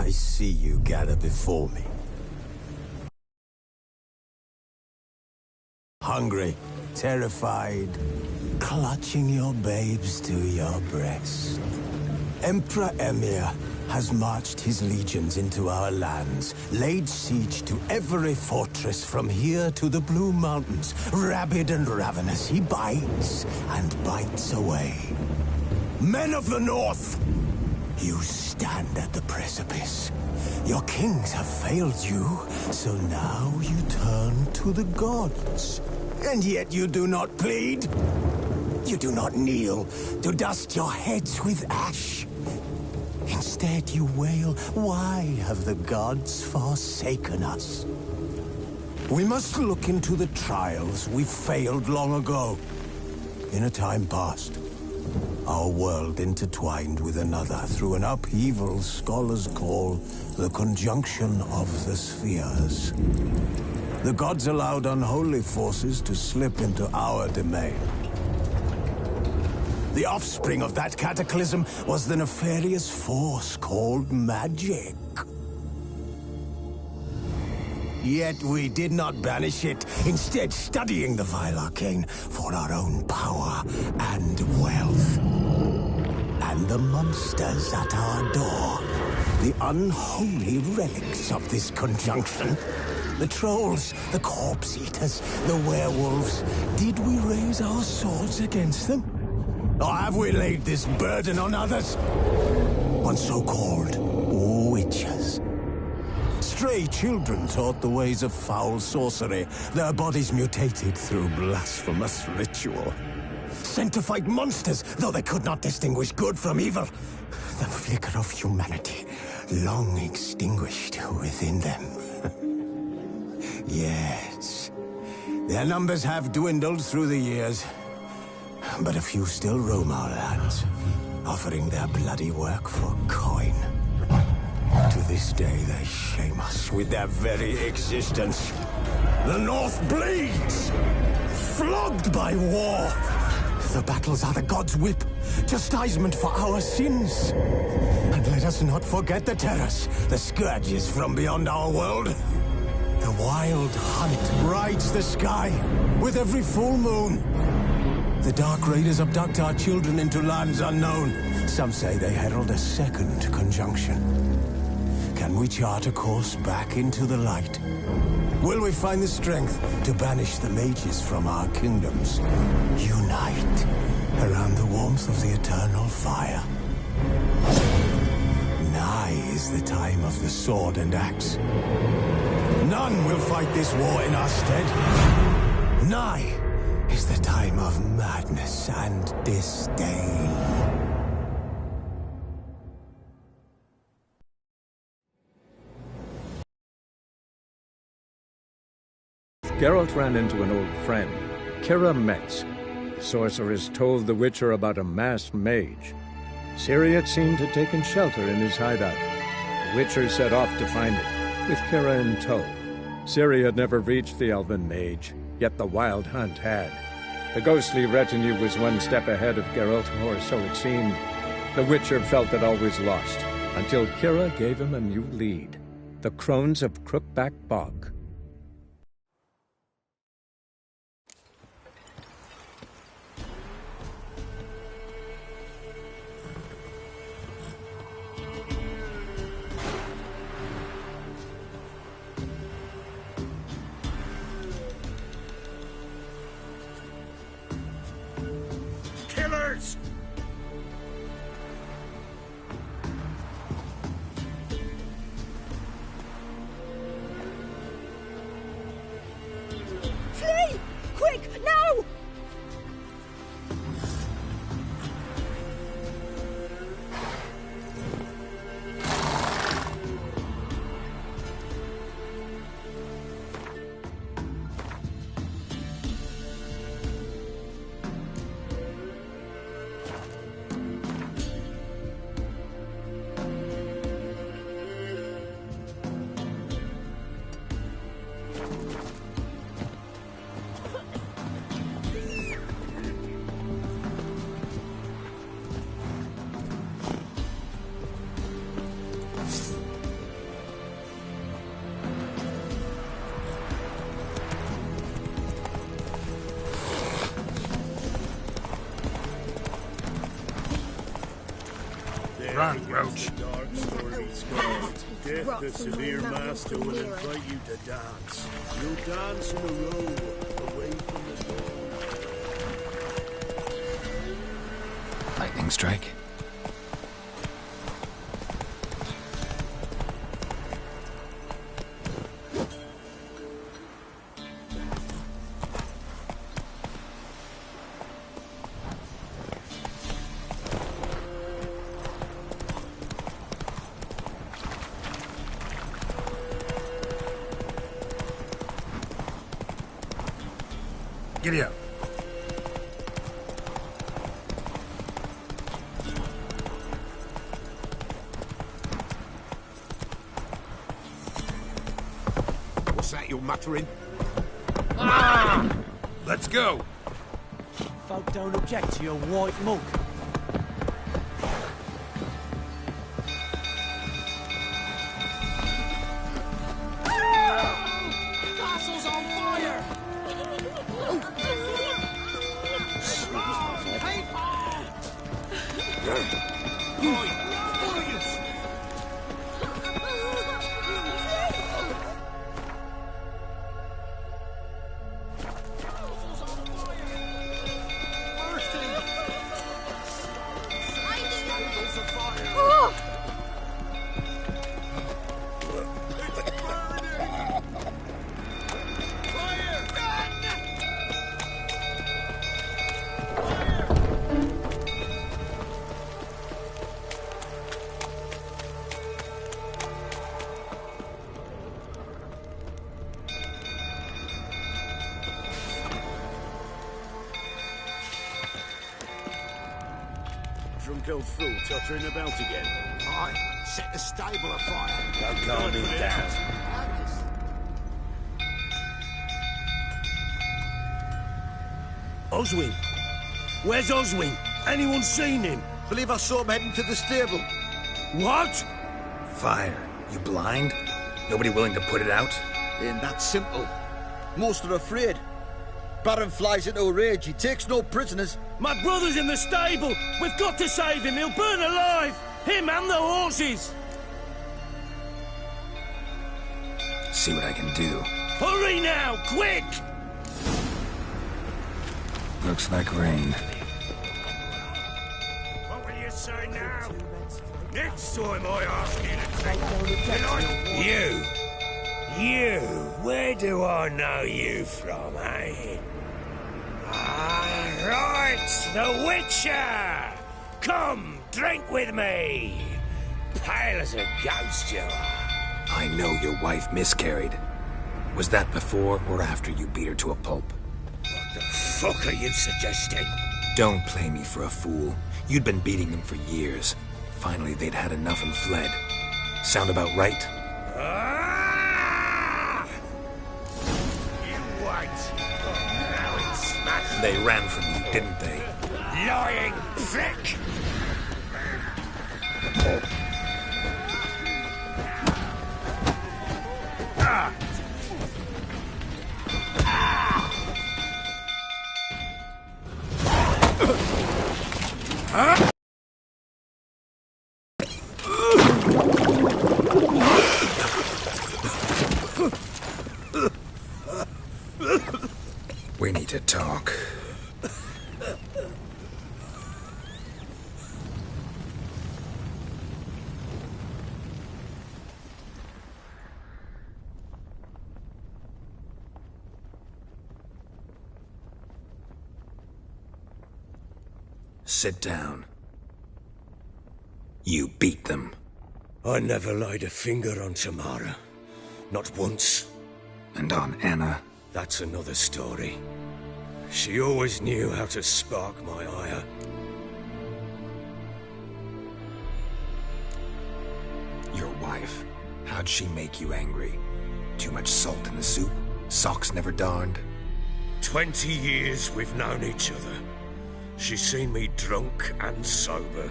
I see you gather before me. Hungry, terrified, clutching your babes to your breast. Emperor Emhyr has marched his legions into our lands, laid siege to every fortress from here to the Blue Mountains. Rabid and ravenous, he bites and bites away. Men of the North, you stand at the precipice. Your kings have failed you, so now you turn to the gods. And yet you do not plead. You do not kneel to dust your heads with ash. Instead you wail, why have the gods forsaken us? We must look into the trials we failed long ago. In a time past, our world intertwined with another through an upheaval scholars call the conjunction of the spheres. The gods allowed unholy forces to slip into our domain. The offspring of that cataclysm was the nefarious force called magic. Yet we did not banish it, instead studying the vile arcane for our own power and wealth. And the monsters at our door, the unholy relics of this conjunction. The trolls, the corpse-eaters, the werewolves. Did we raise our swords against them? Or have we laid this burden on others? On so-called witches. Stray children taught the ways of foul sorcery, their bodies mutated through blasphemous ritual. Sent to fight monsters, though they could not distinguish good from evil. The flicker of humanity, long extinguished within them. Yes, their numbers have dwindled through the years. But a few still roam our lands, offering their bloody work for coin. To this day, they shame us with their very existence. The North bleeds, flogged by war. The battles are the gods' whip, chastisement for our sins. And let us not forget the terrors, the scourges from beyond our world. The wild hunt rides the sky with every full moon. The Dark Raiders abduct our children into lands unknown. Some say they herald a second conjunction. Can we chart a course back into the light? Will we find the strength to banish the mages from our kingdoms? Unite around the warmth of the eternal fire. Nigh is the time of the sword and axe. None will fight this war in our stead. Nigh is the time of madness and disdain. Geralt ran into an old friend, Keira Metz. The sorceress told the Witcher about a masked mage. Ciri had seemed to have taken shelter in his hideout. The Witcher set off to find it, with Keira in tow. Ciri had never reached the elven mage, yet the wild hunt had. The ghostly retinue was one step ahead of Geralt, or so it seemed. The Witcher felt that all was lost, until Keira gave him a new lead. The Crones of Crookback Bog. Killers! Flee! Quick, now! Run, Roach. Death, the severe master, will invite you to dance. You'll dance in a row, away from the door. Lightning strike. Giddy up. What's that you're muttering? Ah! Let's go. Folk don't object to your white monk. Castle's on fire! Drunk old fool tottering about again. Aye, set the stable afire. Don't calm him down. Oswin! Where's Oswin? Anyone seen him? Believe I saw him heading to the stable. What? Fire. You blind? Nobody willing to put it out? Ain't that simple. Most are afraid. Baron flies into a rage. He takes no prisoners. My brother's in the stable! We've got to save him! He'll burn alive! Him and the horses! See what I can do. Hurry now! Quick! Looks like rain. What will you say now? Next time I ask you to take You! Where do I know you from, eh? Ah, right! The Witcher! Come, drink with me! Pale as a ghost you are. I know your wife miscarried. Was that before or after you beat her to a pulp? What the fuck are you suggesting? Don't play me for a fool. You'd been beating them for years. Finally, they'd had enough and fled. Sound about right? Ah! You wait. Now it's smashed. They ran from you, didn't they? Lying prick! Ah! Huh? We need to talk. Sit down. You beat them. I never laid a finger on Tamara. Not once. And on Anna. That's another story. She always knew how to spark my ire. Your wife. How'd she make you angry? Too much salt in the soup? Socks never darned? 20 years we've known each other. She's seen me drunk and sober.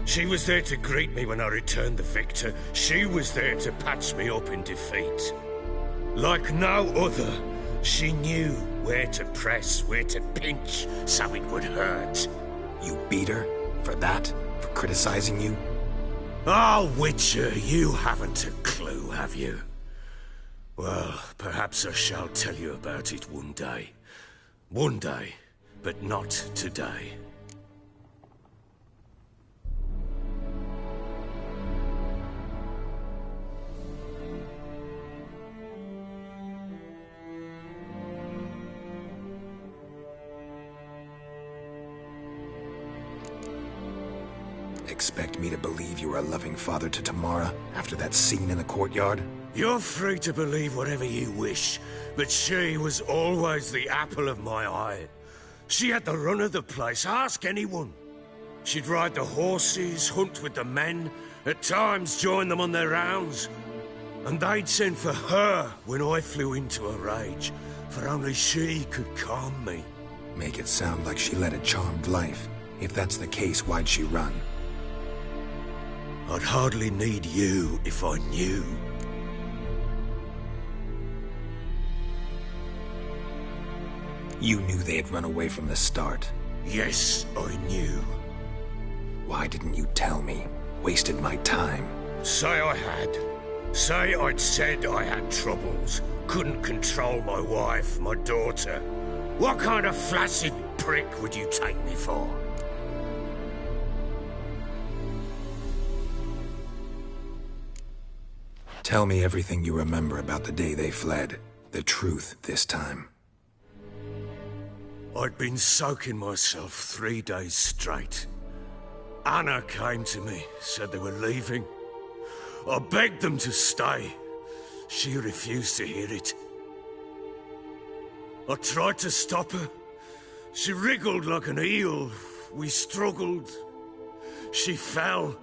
She was there to greet me when I returned the victor. She was there to patch me up in defeat. Like no other, she knew where to press, where to pinch, so it would hurt. You beat her? For that? For criticizing you? Oh, Witcher, you haven't a clue, have you? Well, perhaps I shall tell you about it one day. One day, but not today. Expect me to believe you were a loving father to Tamara after that scene in the courtyard? You're free to believe whatever you wish, but she was always the apple of my eye. She had the run of the place, ask anyone. She'd ride the horses, hunt with the men, at times join them on their rounds. And they'd send for her when I flew into a rage, for only she could calm me. Make it sound like she led a charmed life. If that's the case, why'd she run? I'd hardly need you if I knew. You knew they had run away from the start. Yes, I knew. Why didn't you tell me? Wasted my time. Say I had. Say I'd said I had troubles. Couldn't control my wife, my daughter. What kind of flaccid prick would you take me for? Tell me everything you remember about the day they fled. The truth this time. I'd been soaking myself 3 days straight. Anna came to me, said they were leaving. I begged them to stay. She refused to hear it. I tried to stop her. She wriggled like an eel. We struggled. She fell.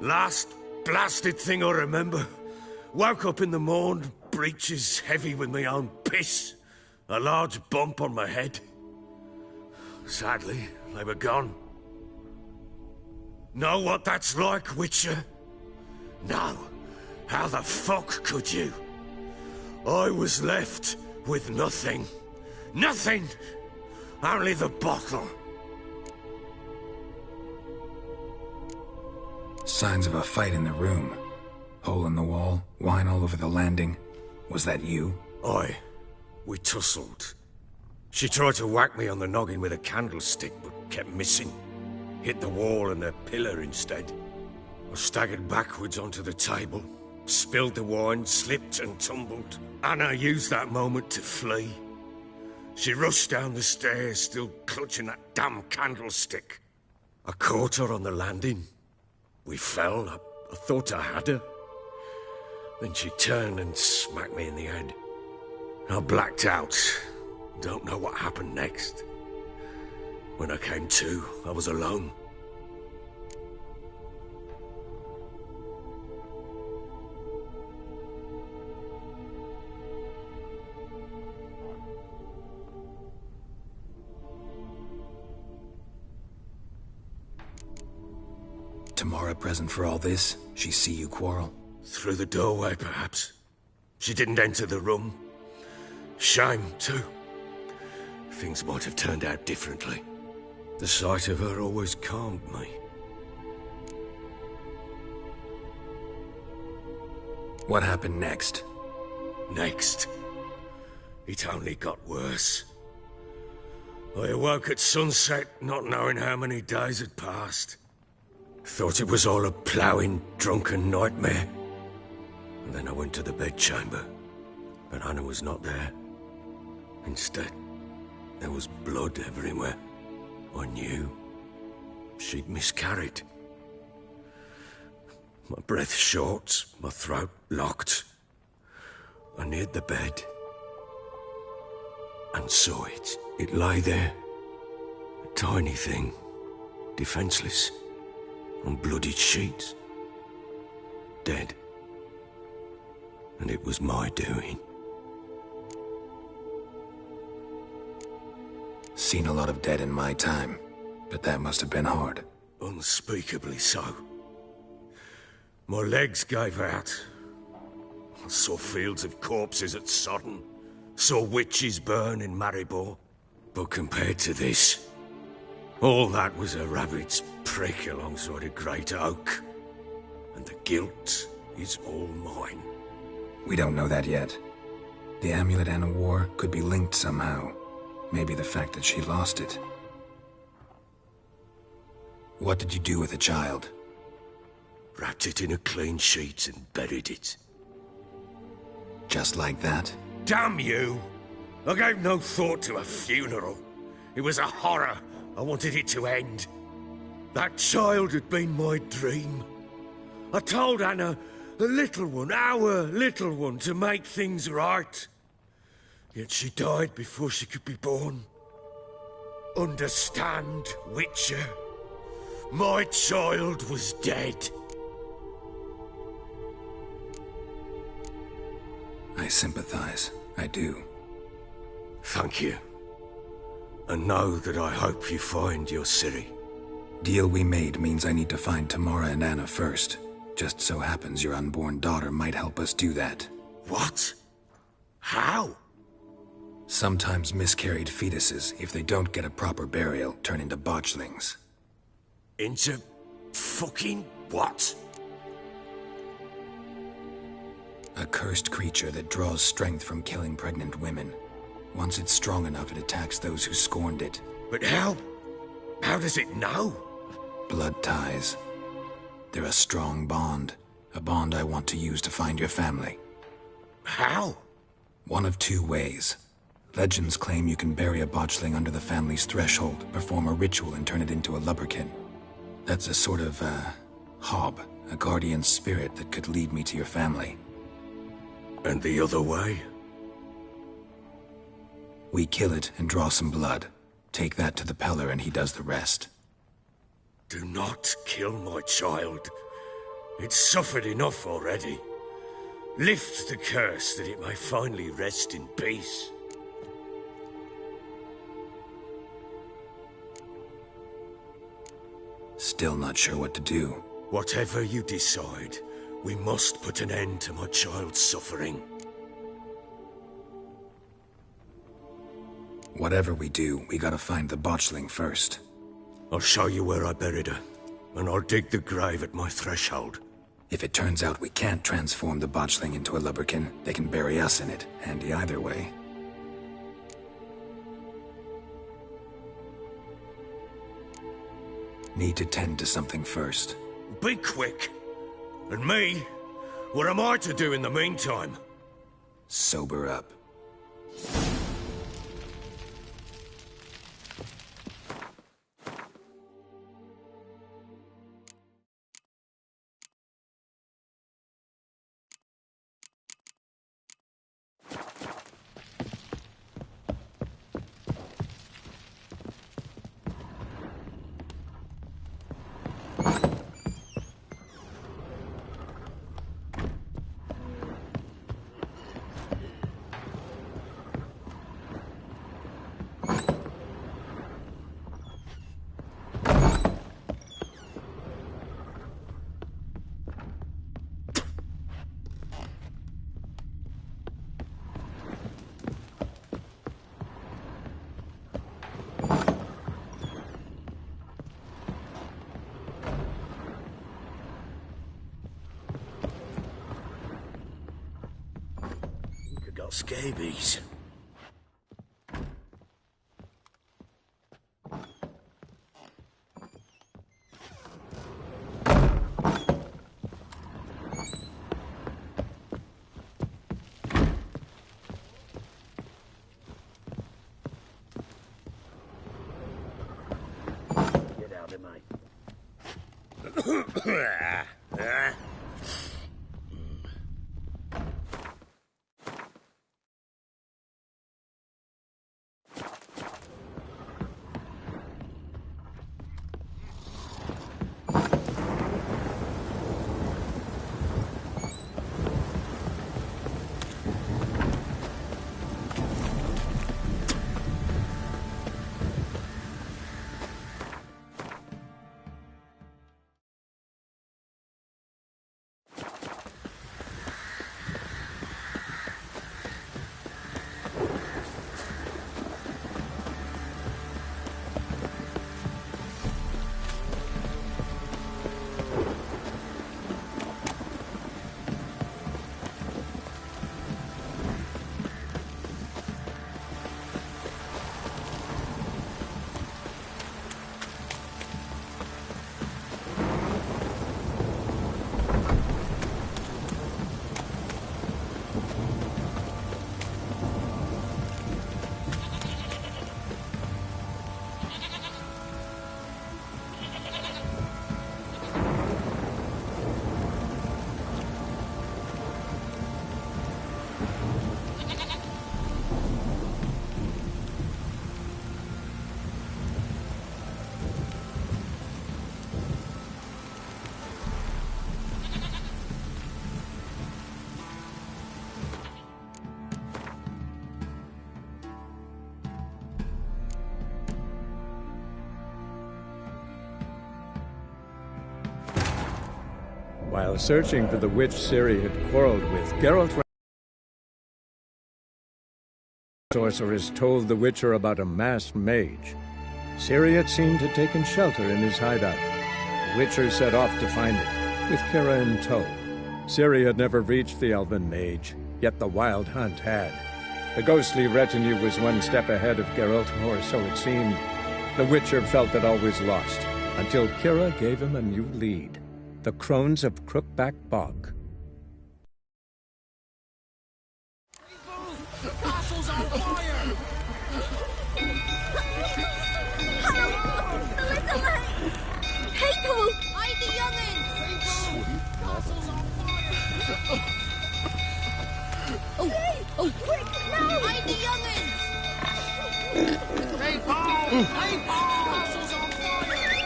Last blasted thing I remember. Woke up in the morn, breeches heavy with my own piss. A large bump on my head. Sadly, they were gone. Know what that's like, Witcher? No. How the fuck could you? I was left with nothing. Nothing! Only the bottle. Signs of a fight in the room. Hole in the wall, wine all over the landing. Was that you? Aye. We tussled. She tried to whack me on the noggin with a candlestick, but kept missing. Hit the wall and the pillar instead. I staggered backwards onto the table, spilled the wine, slipped and tumbled. Anna used that moment to flee. She rushed down the stairs, still clutching that damn candlestick. I caught her on the landing. We fell. I thought I had her. Then she turned and smacked me in the head. I blacked out. Don't know what happened next. When I came to, I was alone. Tamara present for all this? She see you quarrel? Through the doorway, perhaps. She didn't enter the room. Shame, too. Things might have turned out differently. The sight of her always calmed me. What happened next? Next, it only got worse. I awoke at sunset, not knowing how many days had passed. Thought it was all a ploughing, drunken nightmare. And then I went to the bedchamber, but Anna was not there. Instead, there was blood everywhere. I knew she'd miscarried. My breath short, my throat locked. I neared the bed and saw it. It lay there, a tiny thing, defenseless, on bloodied sheets, dead. And it was my doing. Seen a lot of dead in my time, but that must have been hard. Unspeakably so. My legs gave out. I saw fields of corpses at Sodden. Saw witches burn in Maribor. But compared to this, All that was a rabbit's prick alongside a great oak. And the guilt is all mine. We don't know that yet. The amulet Anna wore could be linked somehow. Maybe the fact that she lost it. What did you do with the child? Wrapped it in a clean sheet and buried it. Just like that? Damn you! I gave no thought to a funeral. It was a horror. I wanted it to end. That child had been my dream. I told Anna, the little one, our little one, to make things right. Yet she died before she could be born. Understand, Witcher? My child was dead. I sympathize. I do. Thank you. And know that I hope you find your Ciri. Deal we made means I need to find Tamara and Anna first. Just so happens your unborn daughter might help us do that. What? How? Sometimes miscarried fetuses, if they don't get a proper burial, turn into botchlings. Into fucking what? A cursed creature that draws strength from killing pregnant women. Once it's strong enough, it attacks those who scorned it. But how? How does it know? Blood ties. They're a strong bond. A bond I want to use to find your family. How? One of two ways. Legends claim you can bury a botchling under the family's threshold, perform a ritual and turn it into a lubberkin. That's a sort of, hob, a guardian spirit that could lead me to your family. And the other way? We kill it and draw some blood. Take that to the Peller and he does the rest. Do not kill my child. It's suffered enough already. Lift the curse that it may finally rest in peace. Still not sure what to do. Whatever you decide, we must put an end to my child's suffering. Whatever we do, we gotta find the botchling first. I'll show you where I buried her, and I'll dig the grave at my threshold. If it turns out we can't transform the botchling into a lubberkin, they can bury us in it. Handy either way. Need to tend to something first. Be quick. And me? What am I to do in the meantime? Sober up. Got scabies. Get out of mate. While searching for the witch Ciri had quarreled with, Geralt sorceress told the Witcher about a masked mage. Ciri had seemed to have taken shelter in his hideout. The Witcher set off to find it, with Kira in tow. Ciri had never reached the elven mage, yet the Wild Hunt had. The ghostly retinue was one step ahead of Geralt, or so it seemed. The Witcher felt that all was lost, until Kira gave him a new lead. The Crones of Crookback Bog. The castle's on fire! Help! The little people! Hide the youngins! Castle's on fire! Oh, quick, no! Hide the youngins! Hey, Paul! Hey, Paul! Castle's on fire!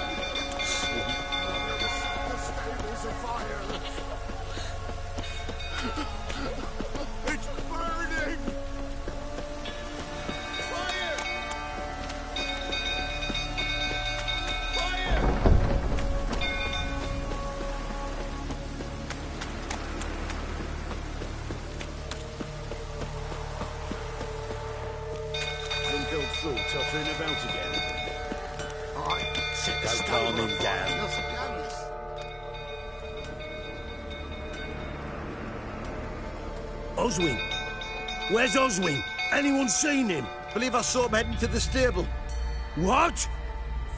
The stable's afire! It's burning! Fire! Fire! Unbuilt floor tottering about again. Alright, sit the calm him down. Oswin! Where's Oswin? Anyone seen him? Believe I saw him heading to the stable. What?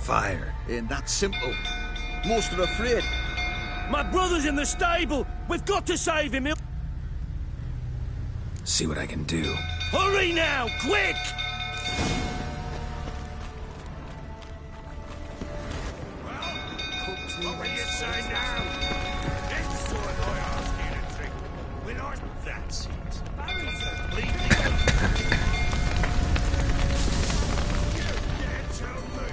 Fire. Ain't that simple. Most are afraid. My brother's in the stable! We've got to save him! See what I can do. Hurry now! Quick! What will you say now? Next time I ask you to drink, when I... That's it. Barry's completely... You dare tell me?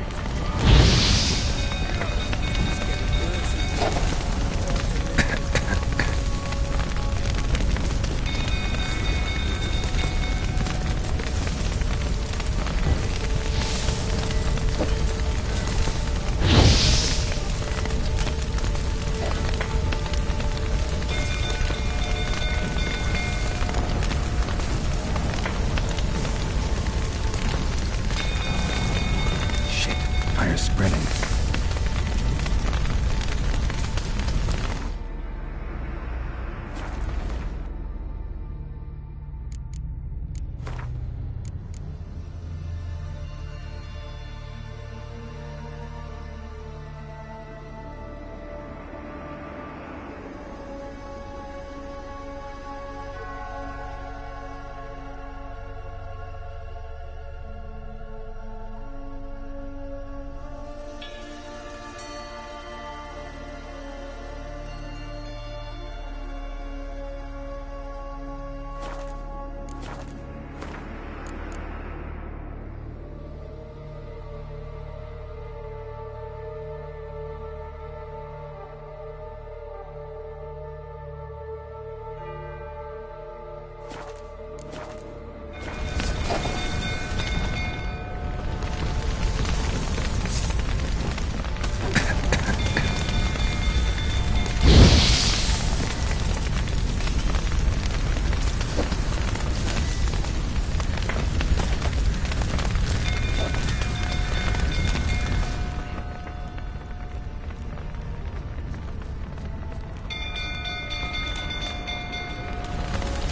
Shit, fire's spreading.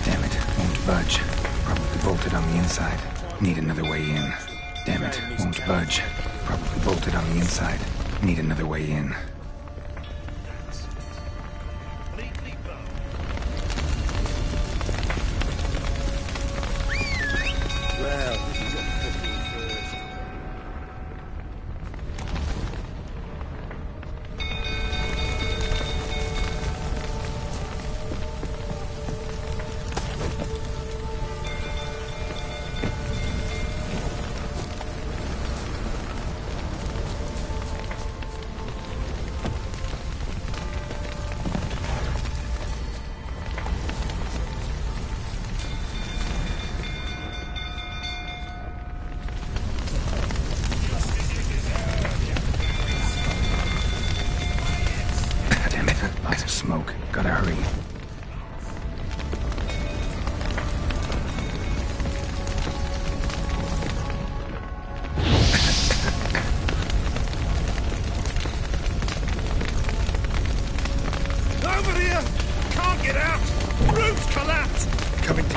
Damn it, won't budge. Probably bolted on the inside. Need another way in. Damn it, won't budge. Probably bolted on the inside. Need another way in. Well, this is a fucking first.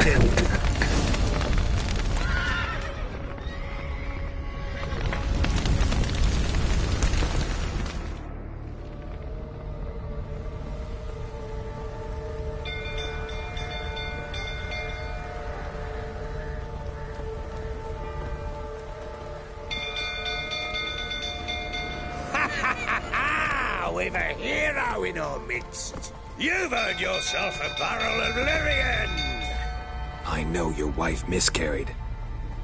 We've a hero in our midst. You've earned yourself a barrel of Lyrian. I know your wife miscarried.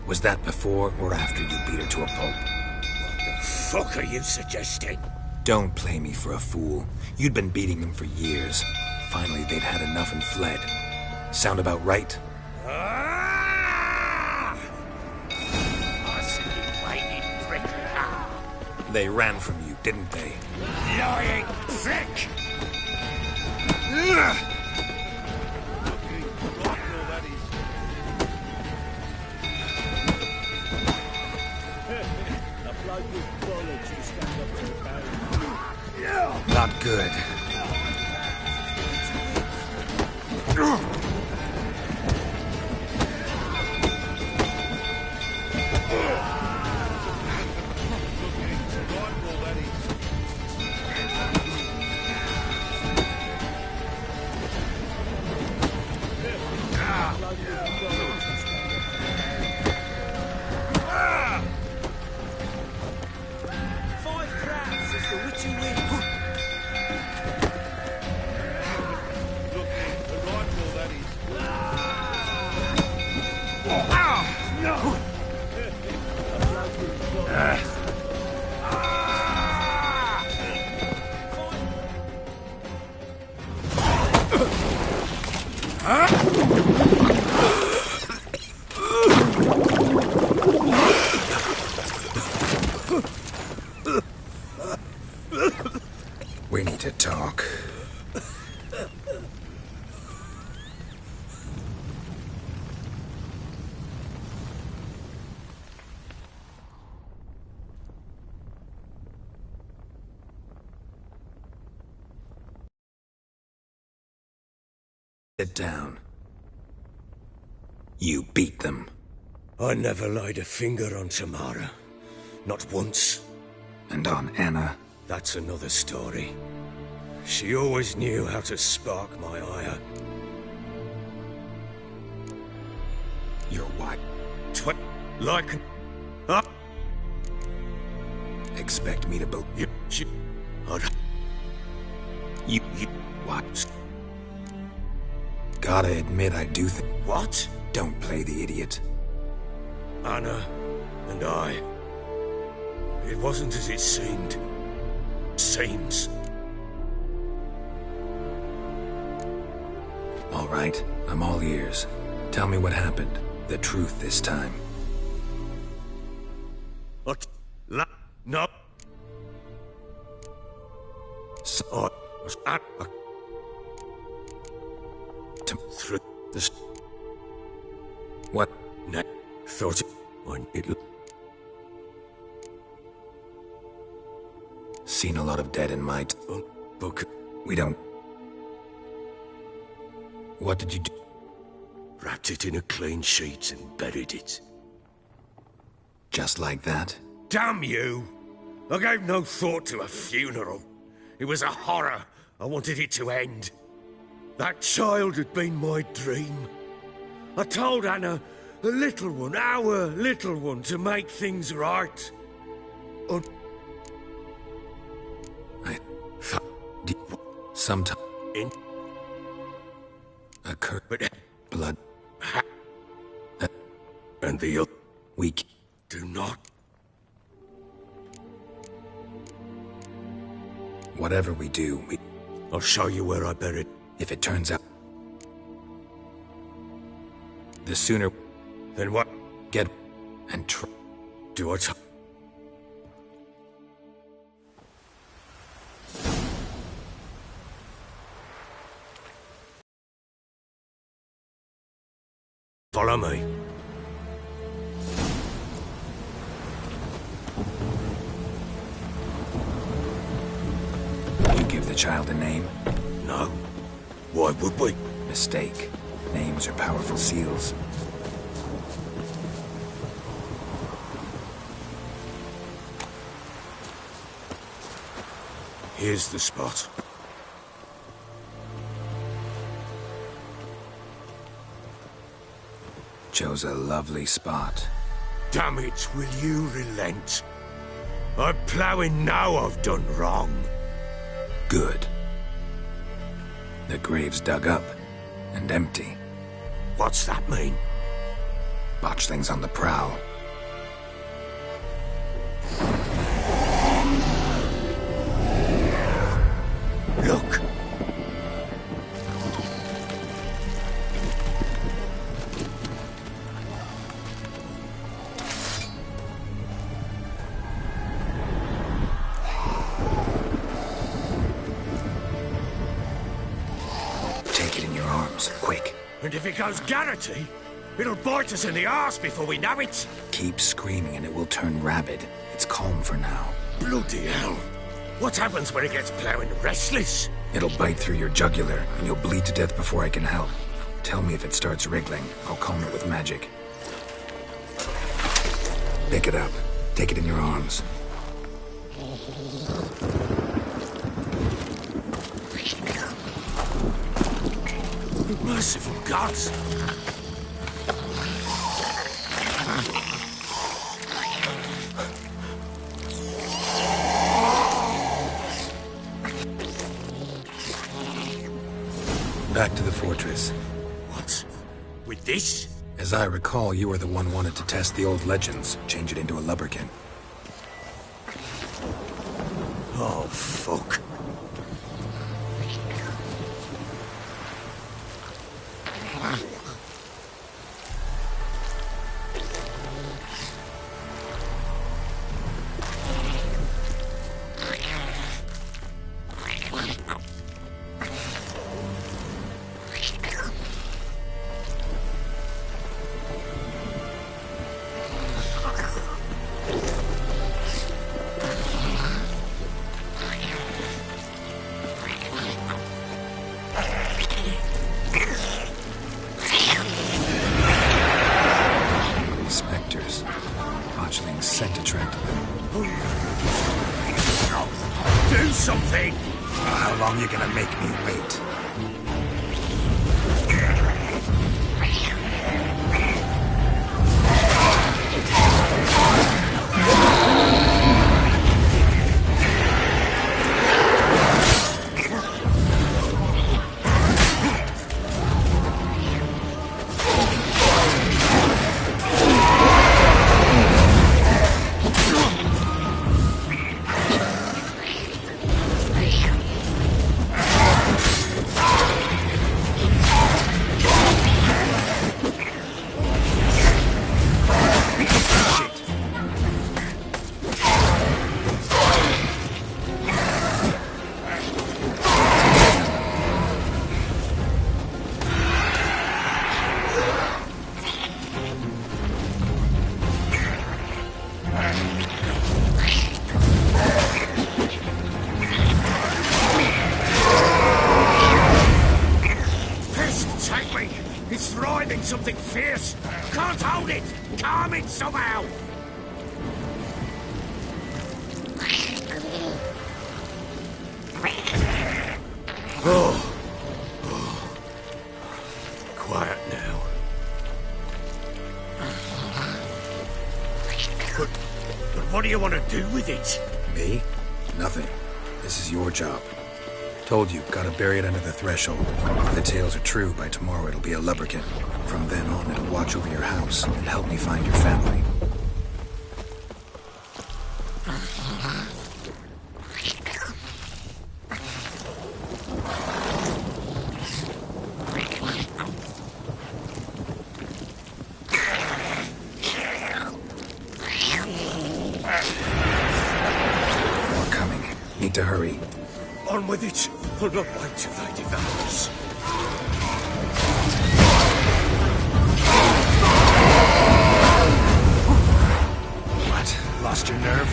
Was that before or after you beat her to a pulp? What the fuck are you suggesting? Don't play me for a fool. You'd been beating them for years. Finally, they'd had enough and fled. Sound about right? Ah! I see you waiting, prick. They ran from you, didn't they? Lying prick! Not good. We need to talk. Sit down. You beat them. I never laid a finger on Tamara. Not once. And on Anna? That's another story. She always knew how to spark my ire. Your wife. Like... Expect me to You... You... What? Gotta admit I do think... What? Don't play the idiot. Anna and I... It wasn't as it seemed. Seems. All right, I'm all ears. Tell me what happened. The truth this time. What? No. So, I was at... Through this... What? Ne... Thought... When it... Seen a lot of dead in my book. We don't... What did you do? Wrapped it in a clean sheet and buried it. Just like that? Damn you! I gave no thought to a funeral. It was a horror. I wanted it to end. That child had been my dream. I told Anna, the little one, our little one, to make things right. Sometime In... occurred But... blood. And the other... Weak. Do not... Whatever we do, I'll show you where I buried. if it turns out... The sooner... Then what? Get... and try... Do I Follow me. You give the child a name? No. Why would we? Mistake. Names are powerful seals. Here's the spot. Chose a lovely spot. Damn it, will you relent? I'm ploughing now I've done wrong. Good. The grave's dug up and empty. What's that mean? Botchling's on the prowl. Look! Take it in your arms, quick. And if it goes Garrity, it'll bite us in the arse before we know it. Keep screaming and it will turn rabid. It's calm for now. Bloody hell. What happens when it gets ploughing restless? It'll bite through your jugular, and you'll bleed to death before I can help. Tell me if it starts wriggling. I'll calm it with magic. Pick it up. Take it in your arms. Merciful gods! Back to the fortress. What? With this? As I recall, you were the one wanted to test the old legends, change it into a lubberkin. Oh, fuck. Scent attracted them. Do something! How long you gonna make me wait? Something fierce! Can't hold it! Calm it somehow! Oh. Quiet now. But what do you want to do with it? Me? Nothing. This is your job. Told you, gotta bury it under the threshold. If the tales are true, by tomorrow it'll be a lubberkin. From then on, it'll watch over your house and help me find your family. More coming. Need to hurry. On with it. I'll not wait till they devour us. What? Lost your nerve?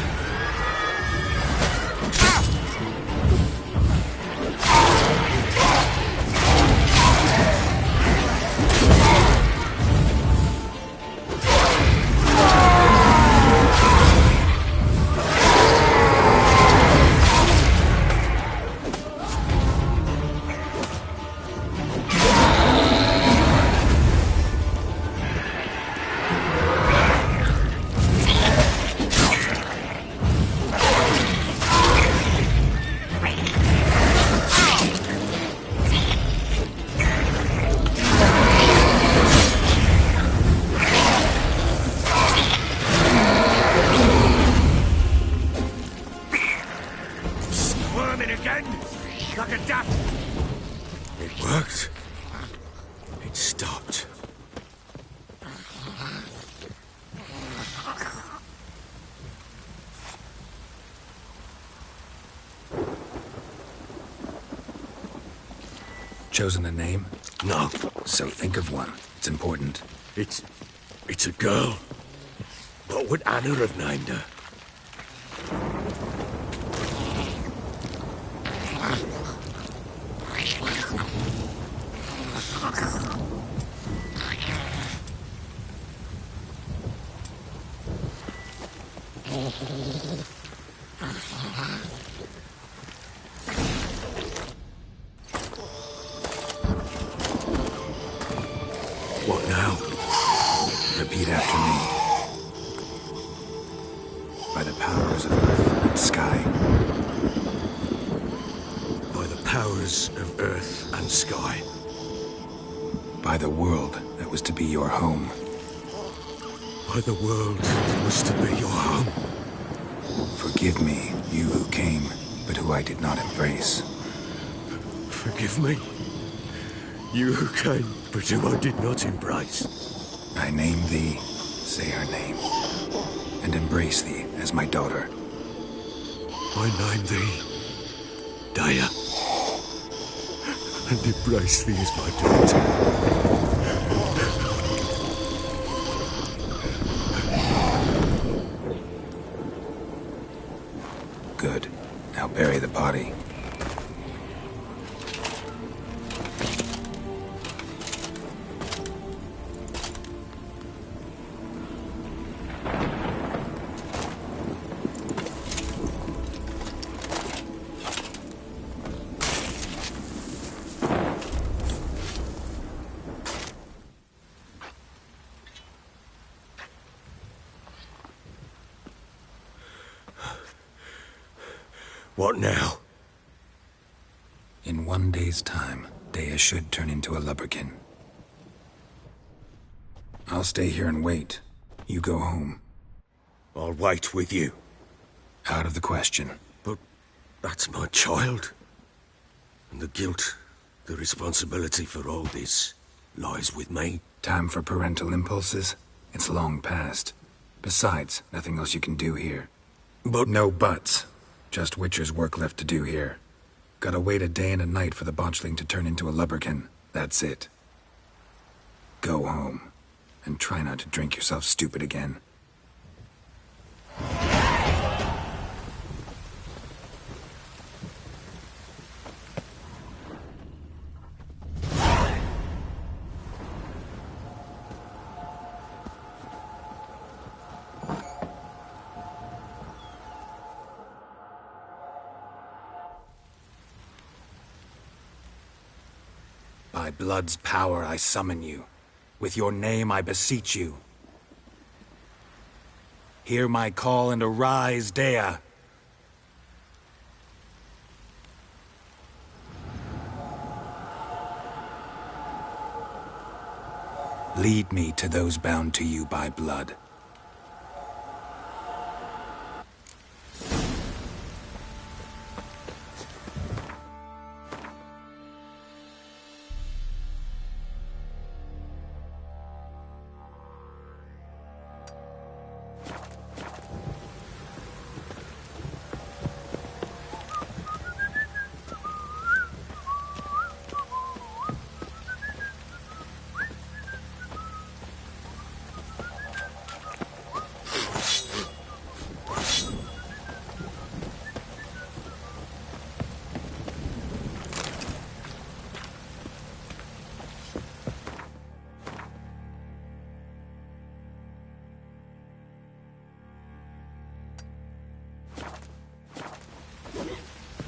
chosen a name? No. So think of one. It's important. It's a girl. What would Anna have named her? What now? Repeat after me. By the powers of earth and sky. By the powers of earth and sky. By the world that was to be your home. By the world that was to be your home. Forgive me, you who came, but who I did not embrace. Forgive me. You who came, but who I did not embrace. I name thee, say her name, and embrace thee as my daughter. I name thee, Daya, and embrace thee as my daughter. Good. Now bury the body. What now? In 1 day's time, Daya should turn into a lubberkin. I'll stay here and wait. You go home. I'll wait with you. Out of the question. But that's my child. And the guilt, the responsibility for all this lies with me. Time for parental impulses? It's long past. Besides, nothing else you can do here. But no buts. Just Witcher's work left to do here. Gotta wait a day and a night for the botchling to turn into a lubberkin. That's it. Go home. And try not to drink yourself stupid again. By blood's power I summon you. With your name I beseech you. Hear my call and arise, Daya. Lead me to those bound to you by blood.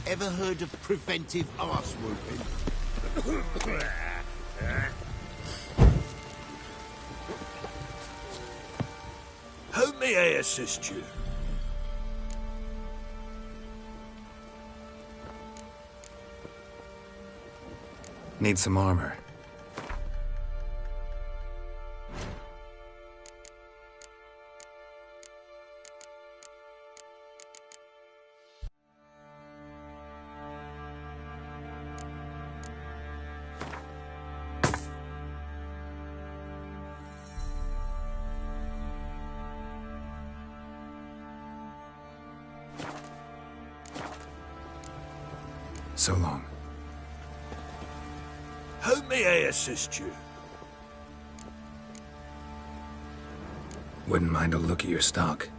Ever heard of preventive arse whooping? how may I assist you? Need some armor. So long. How may I assist you? Wouldn't mind a look at your stock.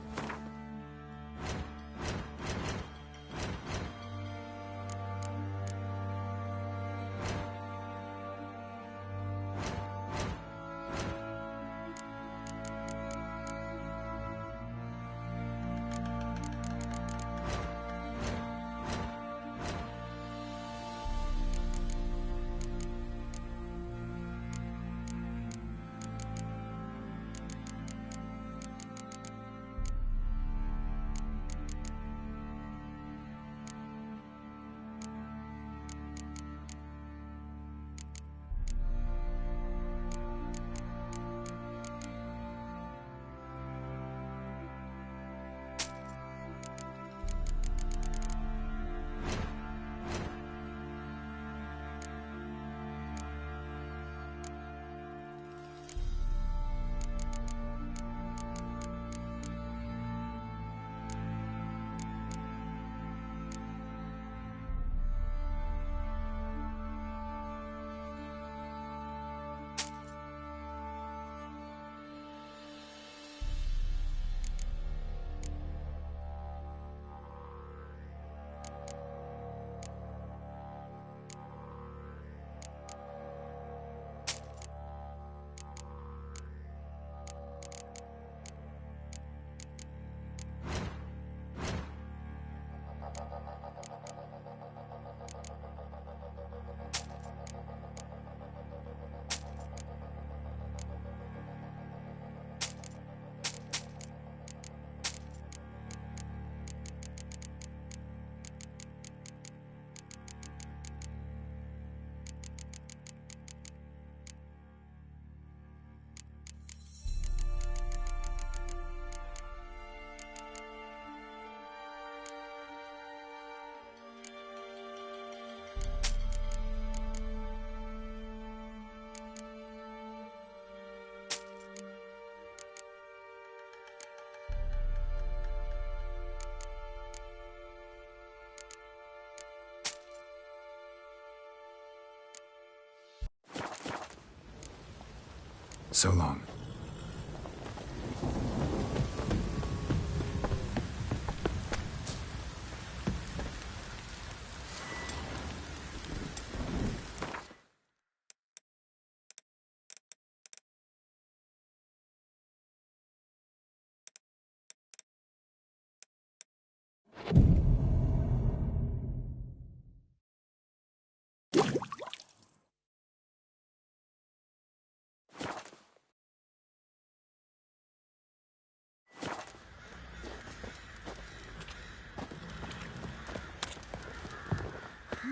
So long.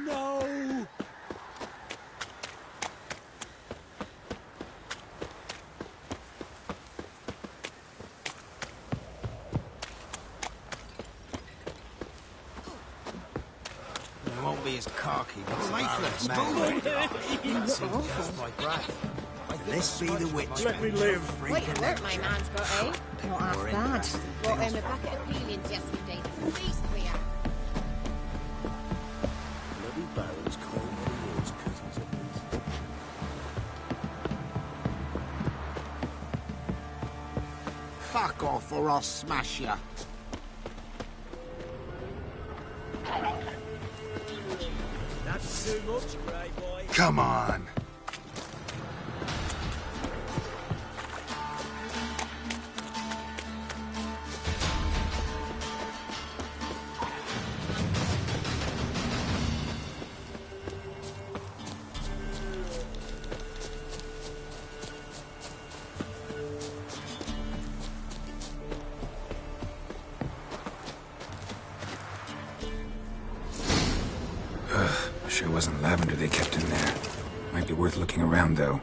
No! It won't be as cocky once Lifeless. Let's be the witch. Let me live. Quite a work my man's got, eh? Not half bad. Brought him a bucket of peelings yesterday. Beast we are. Bloody Baron's calling what he is, cousins at least. Fuck off or I'll smash ya. That's too much, grey boy. Come on. Sure wasn't lavender they kept in there. Might be worth looking around, though.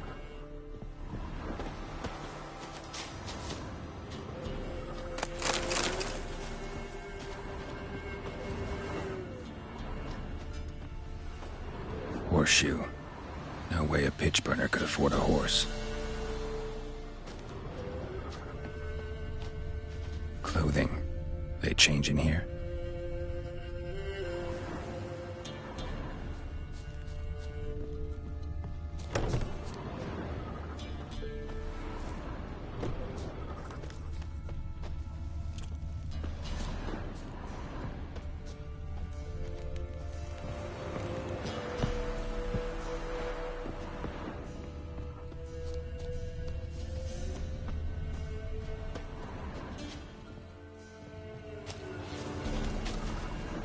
Horseshoe. No way a pitch burner could afford a horse. Clothing. They change in here?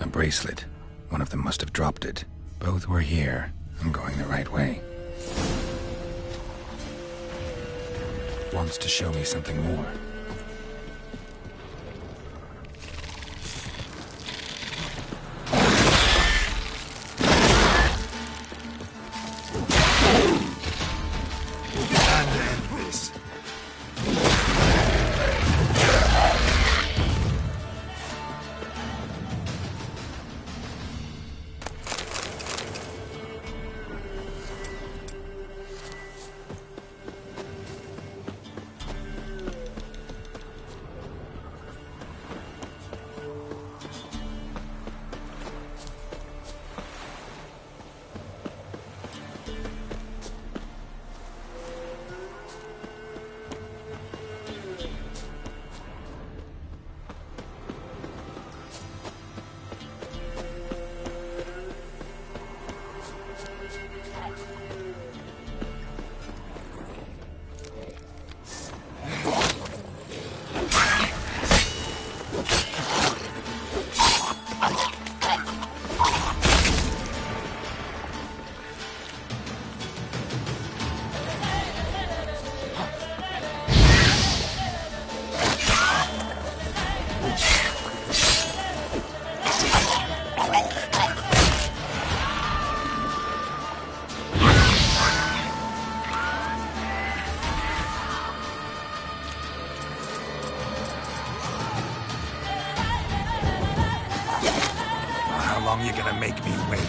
A bracelet. One of them must have dropped it. Both were here. I'm going the right way. Wants to show me something more. You're gonna make me wait.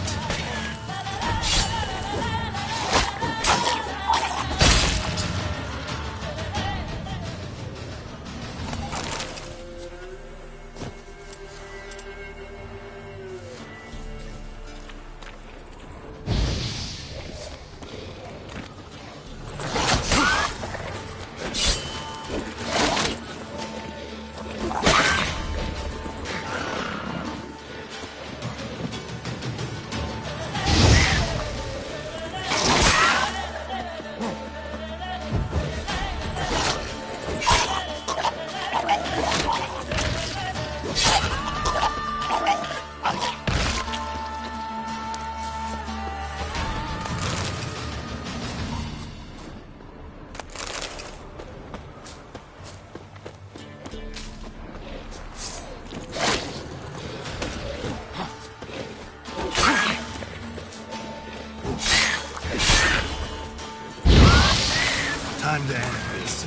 Time to end this.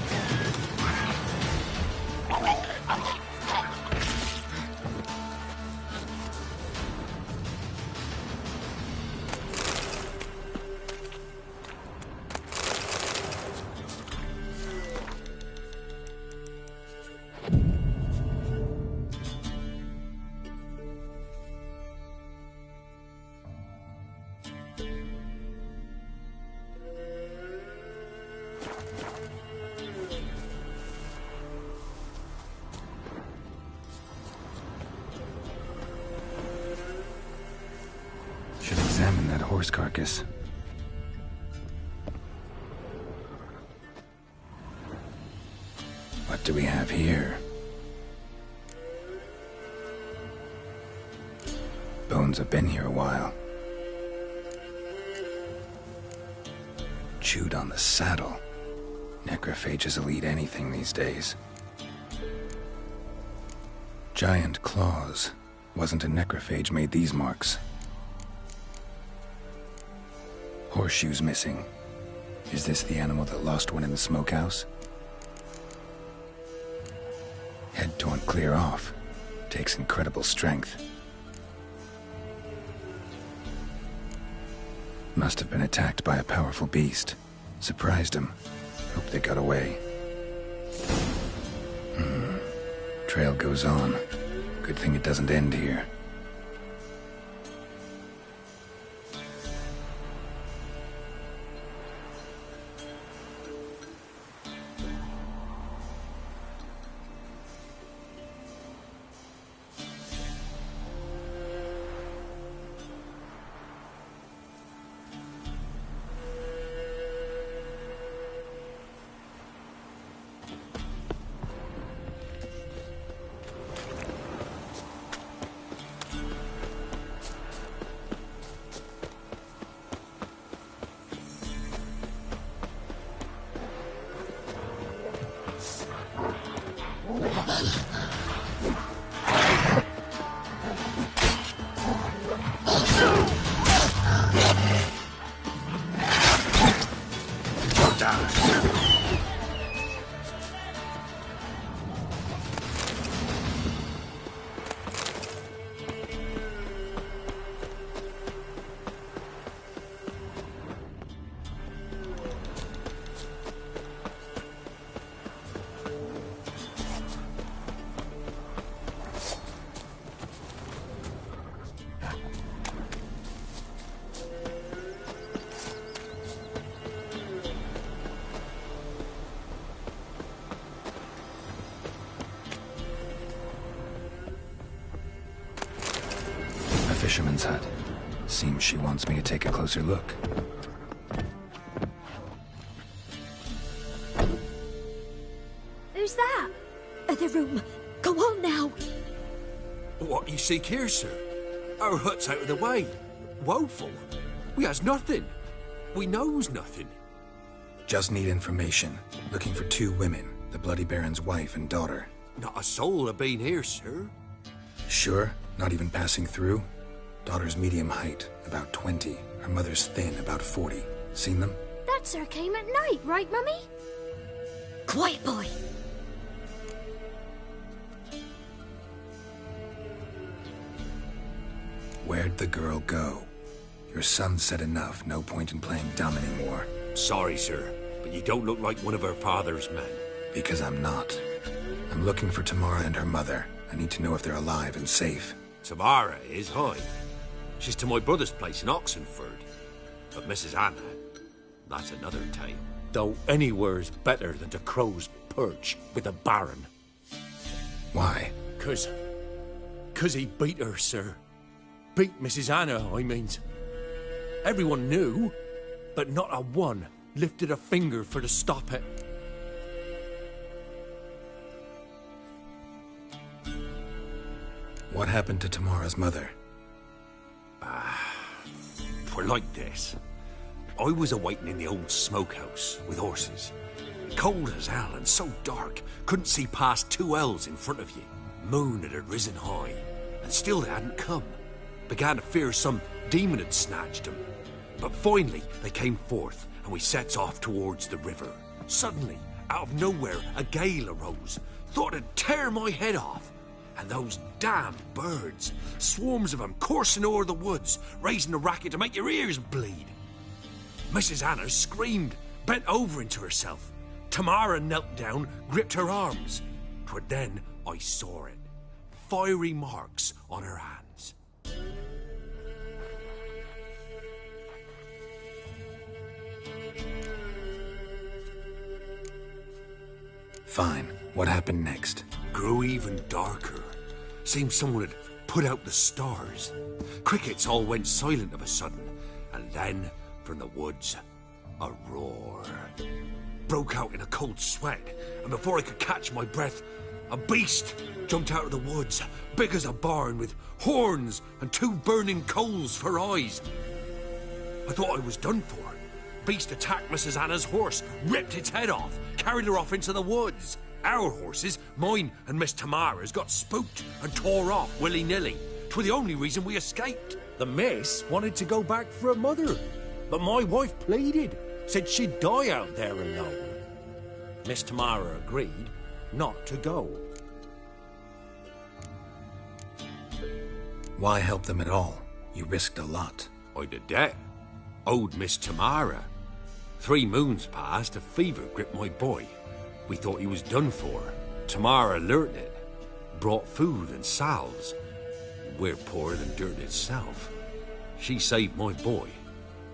Should examine that horse carcass. What do we have here? Bones have been here a while. Chewed on the saddle. Necrophages will eat anything these days. Giant claws. Wasn't a necrophage made these marks. Horseshoes missing. Is this the animal that lost one in the smokehouse? Head torn clear off. Takes incredible strength. Must have been attacked by a powerful beast. Surprised him. Hope they got away. Trail goes on. Good thing it doesn't end here. fisherman's hut. Seems she wants me to take a closer look. Who's that? Other room. Go on now. What you seek here, sir? Our hut's out of the way. Woeful. We has nothing. We knows nothing. Just need information. Looking for 2 women, the Bloody Baron's wife and daughter. Not a soul have been here, sir. Sure? Not even passing through? Daughter's medium height, about 20. Her mother's thin, about 40. Seen them? That sir came at night, right, Mummy? Quiet, boy. Where'd the girl go? Your son said enough, no point in playing dumb anymore. Sorry, sir, but you don't look like one of our father's men. Because I'm not. I'm looking for Tamara and her mother. I need to know if they're alive and safe. Tamara is, hi. She's to my brother's place in Oxenford. But Mrs. Anna, that's another tale. Though anywhere's better than to Crow's Perch with a baron. Why? 'Cause he beat her, sir. Beat Mrs. Anna, I means. Everyone knew, but not a one lifted a finger for to stop it. What happened to Tamara's mother? For like this. I was awaiting in the old smokehouse with horses. Cold as hell and so dark, couldn't see past 2 ells in front of you. Moon had risen high, and still they hadn't come. Began to fear some demon had snatched them. But finally, they came forth, and we sets off towards the river. Suddenly, out of nowhere, a gale arose. Thought it'd tear my head off. And those damn birds, swarms of them coursing o'er the woods, raising a racket to make your ears bleed. Mrs. Anna screamed, bent over into herself. Tamara knelt down, gripped her arms. 'Twere then I saw it. Fiery marks on her hands. Fine. What happened next? Grew even darker. Seemed someone had put out the stars. Crickets all went silent of a sudden, and then, from the woods, a roar. Broke out in a cold sweat, and before I could catch my breath, a beast jumped out of the woods, big as a barn, with horns and 2 burning coals for eyes. I thought I was done for. Beast attacked Mrs. Anna's horse, ripped its head off, carried her off into the woods. Our horses, mine and Miss Tamara's, got spooked and tore off willy-nilly. 'Twere the only reason we escaped. The miss wanted to go back for her mother, but my wife pleaded, said she'd die out there alone. Miss Tamara agreed not to go. Why help them at all? You risked a lot. I'd a debt. Owed Miss Tamara. 3 moons passed, a fever gripped my boy. We thought he was done for. Tamara learnt it. Brought food and salves. We're poorer than dirt itself. She saved my boy.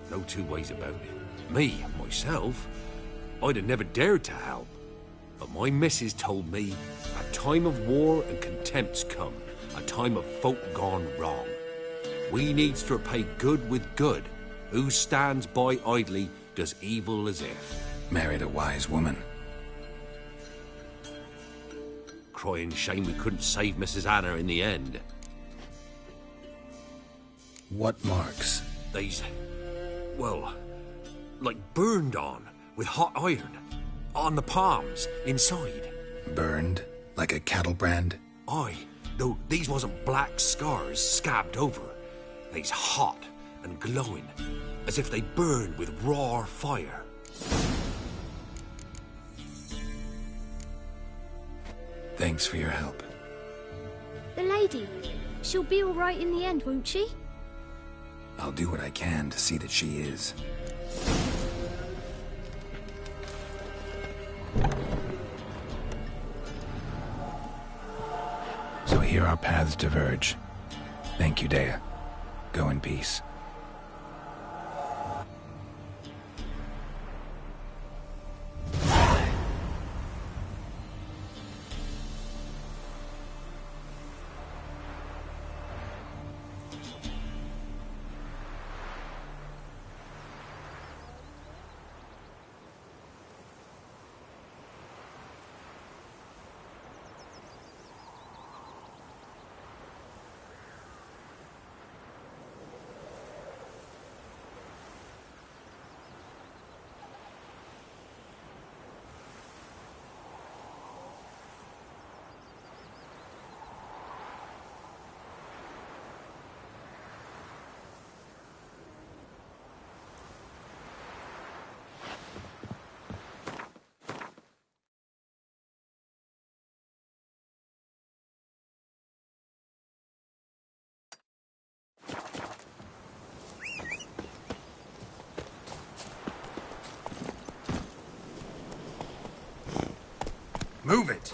No 2 ways about it. Me, myself, I'd have never dared to help. But my missus told me a time of war and contempt's come. A time of folk gone wrong. We needs to repay good with good. Who stands by idly does evil as if. Married a wise woman. Crying shame we couldn't save Mrs. Anna in the end. What marks? They's, well, like burned on with hot iron. On the palms, inside. Burned? Like a cattle brand? Aye, though these wasn't black scars scabbed over. They's hot and glowing, as if they burned with raw fire. Thanks for your help. The lady, she'll be all right in the end, won't she? I'll do what I can to see that she is. So here our paths diverge. Thank you, Dea. Go in peace. Move it!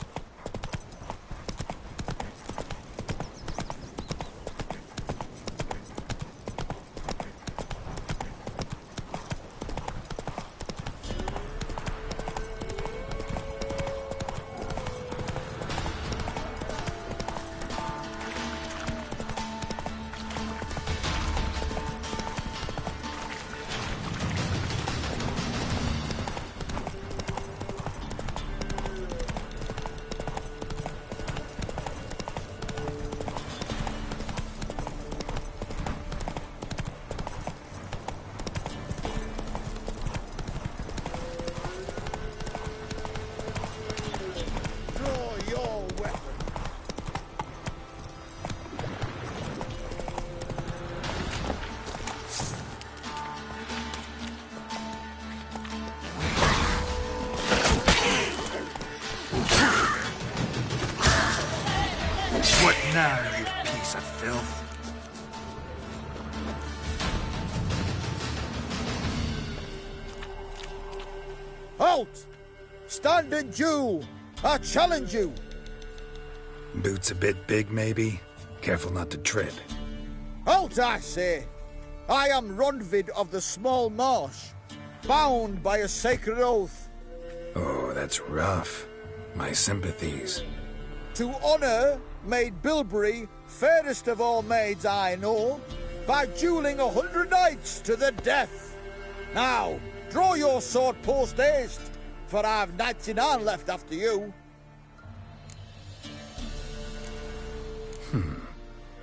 What now, you piece of filth? Halt! Stand and duel! I challenge you! Boots a bit big, maybe? Careful not to trip. Halt, I say! I am Ronvid of the Small Marsh, bound by a sacred oath. Oh, that's rough. My sympathies. To honor Maid Bilberry, fairest of all maids I know, by dueling 100 knights to the death. Now, draw your sword post haste, for I've 99 left after you.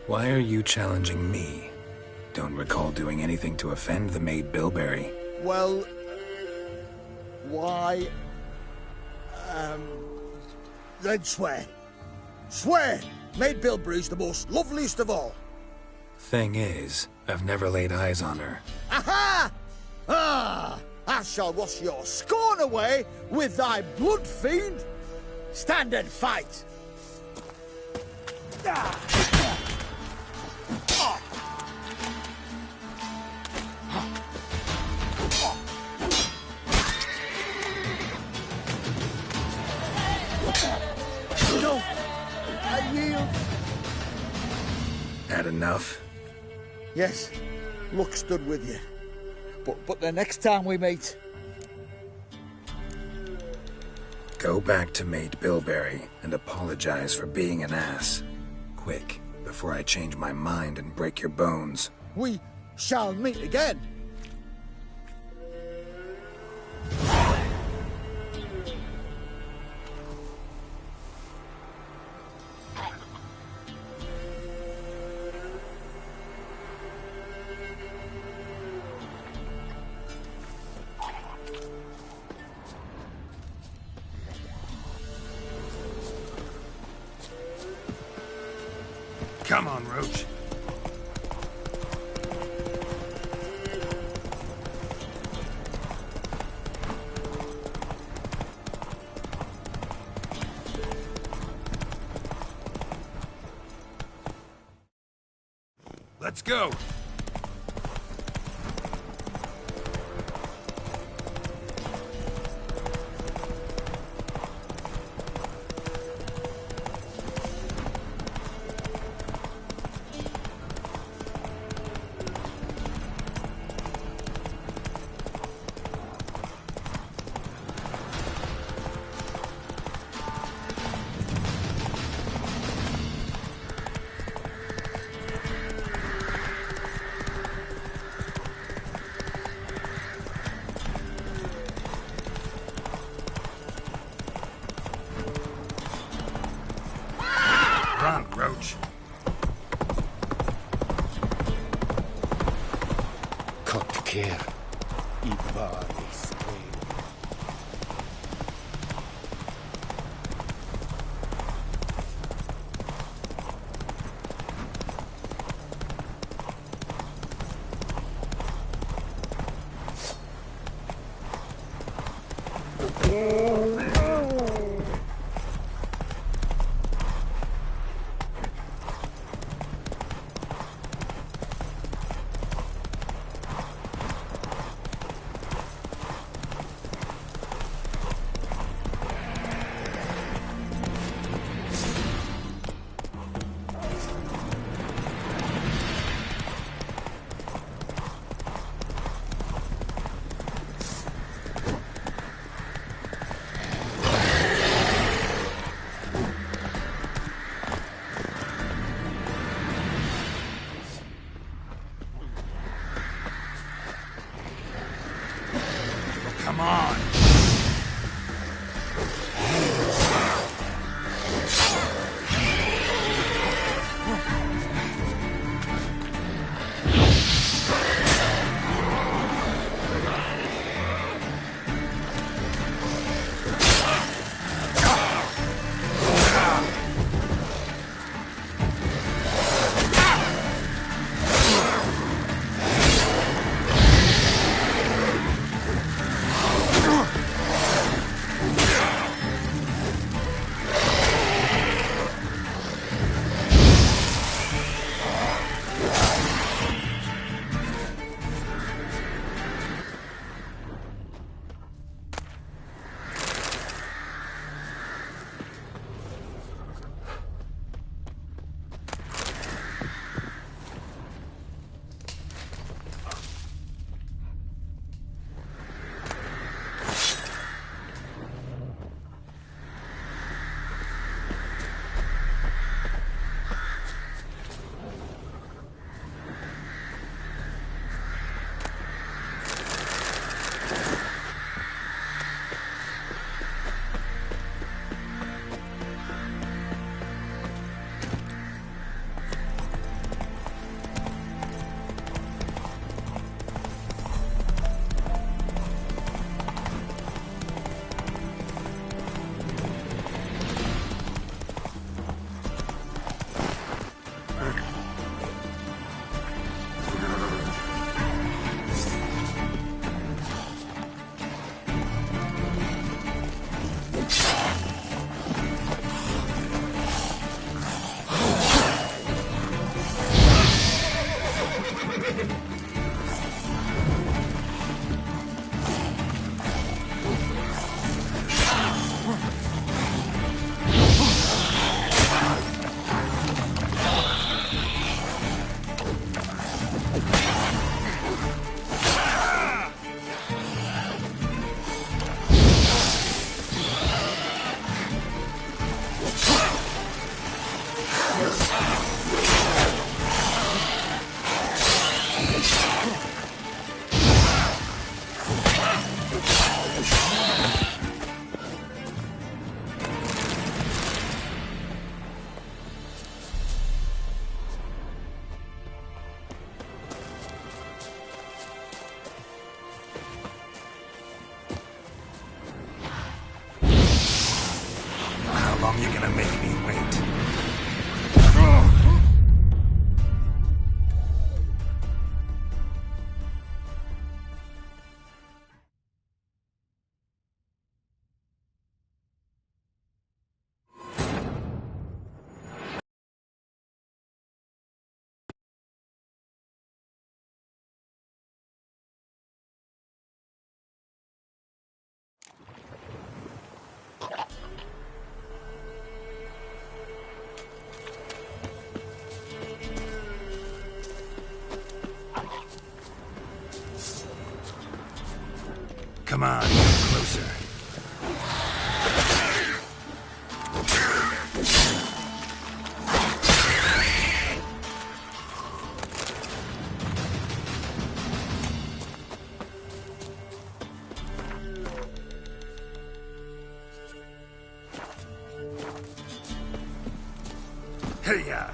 Why are you challenging me? Don't recall doing anything to offend the Maid Bilberry. Well, why... then swear. Swear! Maid Bilberry's the most loveliest of all. Thing is, I've never laid eyes on her. Aha! Ah! I shall wash your scorn away with thy blood, fiend! Stand and fight! No! I yield! Had enough? Yes, luck stood with you. But the next time we meet... Go back to Maid Bilberry and apologize for being an ass. Quick, before I change my mind and break your bones. We shall meet again. Come on, Roach. Let's go. Run, Roach. Cut care. Ivari spring. Come on, closer. Hey-ya!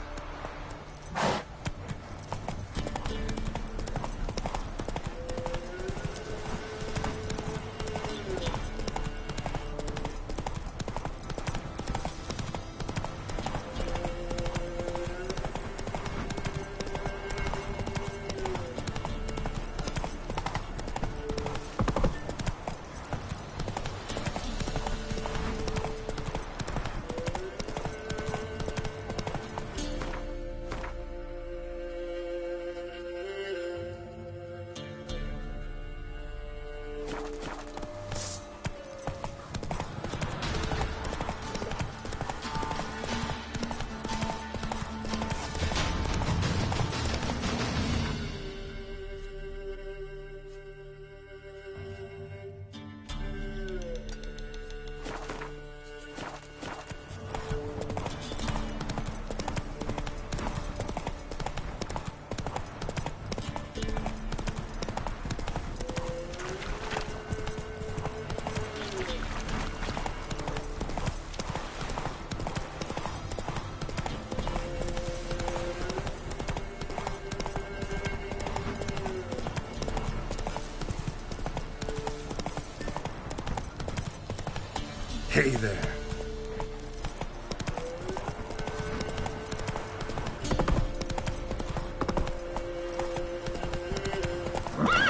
Hey there.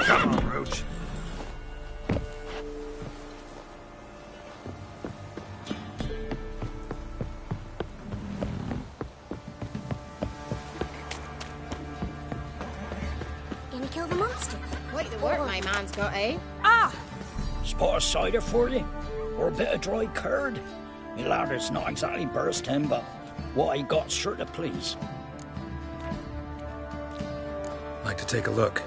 Come on, Roach. Gonna kill the monster. Quite the work my man's got, eh? Ah! Spot of cider for you? Or a bit of dry curd? Me lad, it's not exactly burst him, but what I got's sure to please. Like to take a look.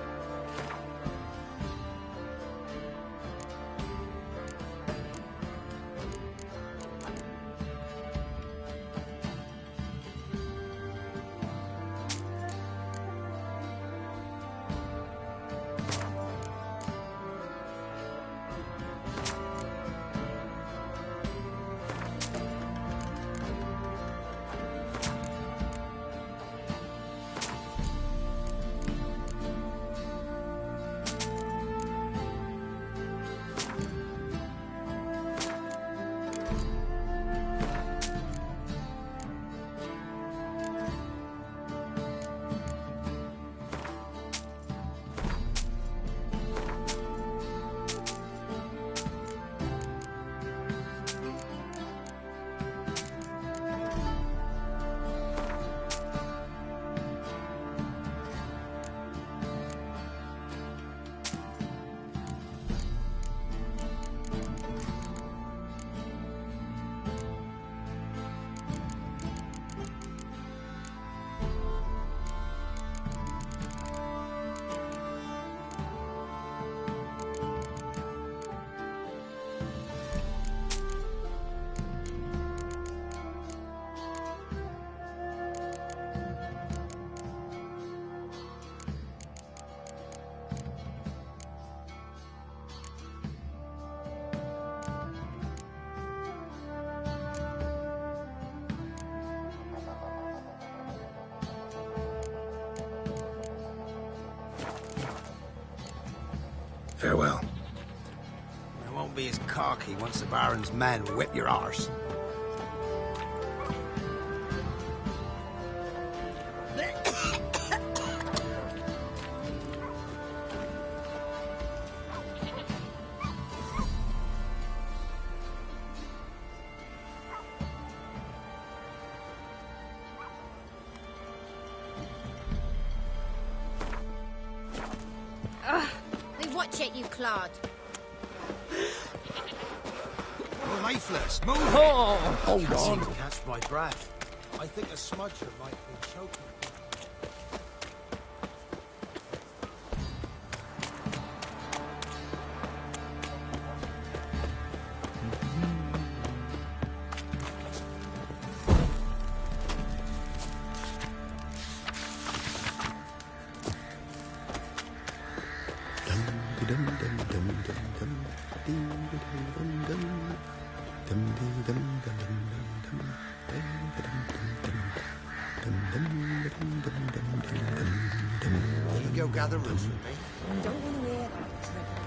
Farewell. I won't be as cocky once the Baron's men whip your arse. Watch it, you clod. You're lifeless. Move! Oh, I hold can't seem on. to catch my breath. I think a smudger might be choking. You go gather roots with me. I don't want to hear that, Trevor.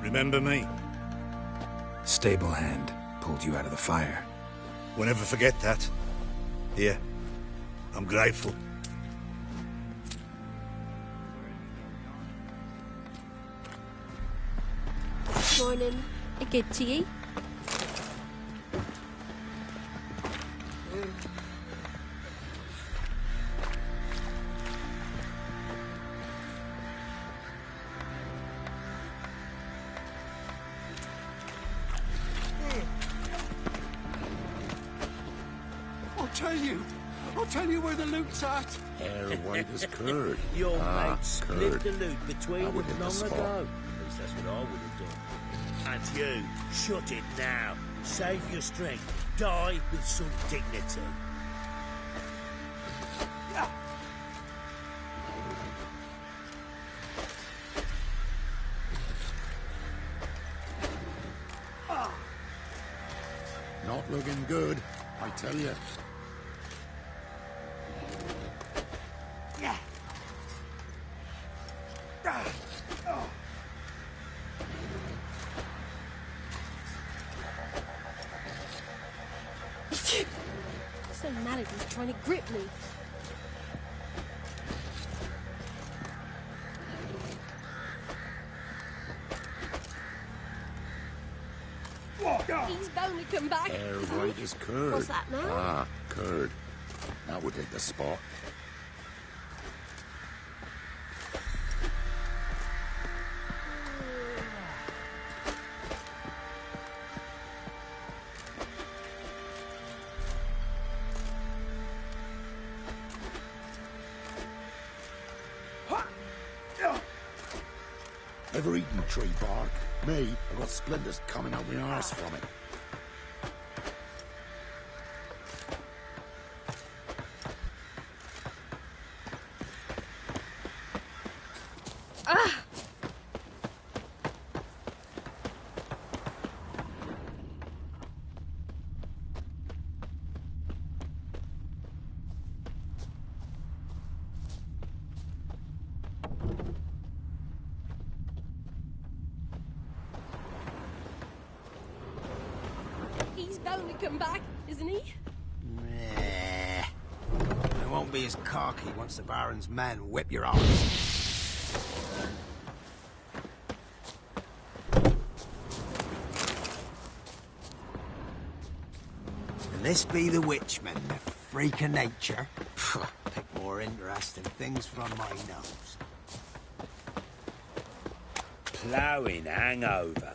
Remember me? Stable hand pulled you out of the fire. We'll never forget that. Here, I'm grateful. Morning. A good to you? I'll tell you where the loot's at. Hair white as curd. Your mate split curd. the loot between I would them hit the long spot. ago. At least that's what I would have done. And you, shut it now. Save your strength. Die with some dignity. Not looking good, I tell you. So mad at he's trying to grip me. He's bound to come back. Hair isn't he? white as curd. What's that now? Ah, curd. That would hit the spot. Ever eaten tree bark? Me, I got splinters coming out my arse from it. He's bound to come back, isn't he? It won't be as cocky once the Baron's men whip your arse. And this be the Witchman, the freak of nature. Take more interest in things from my nose. Ploughing hangover.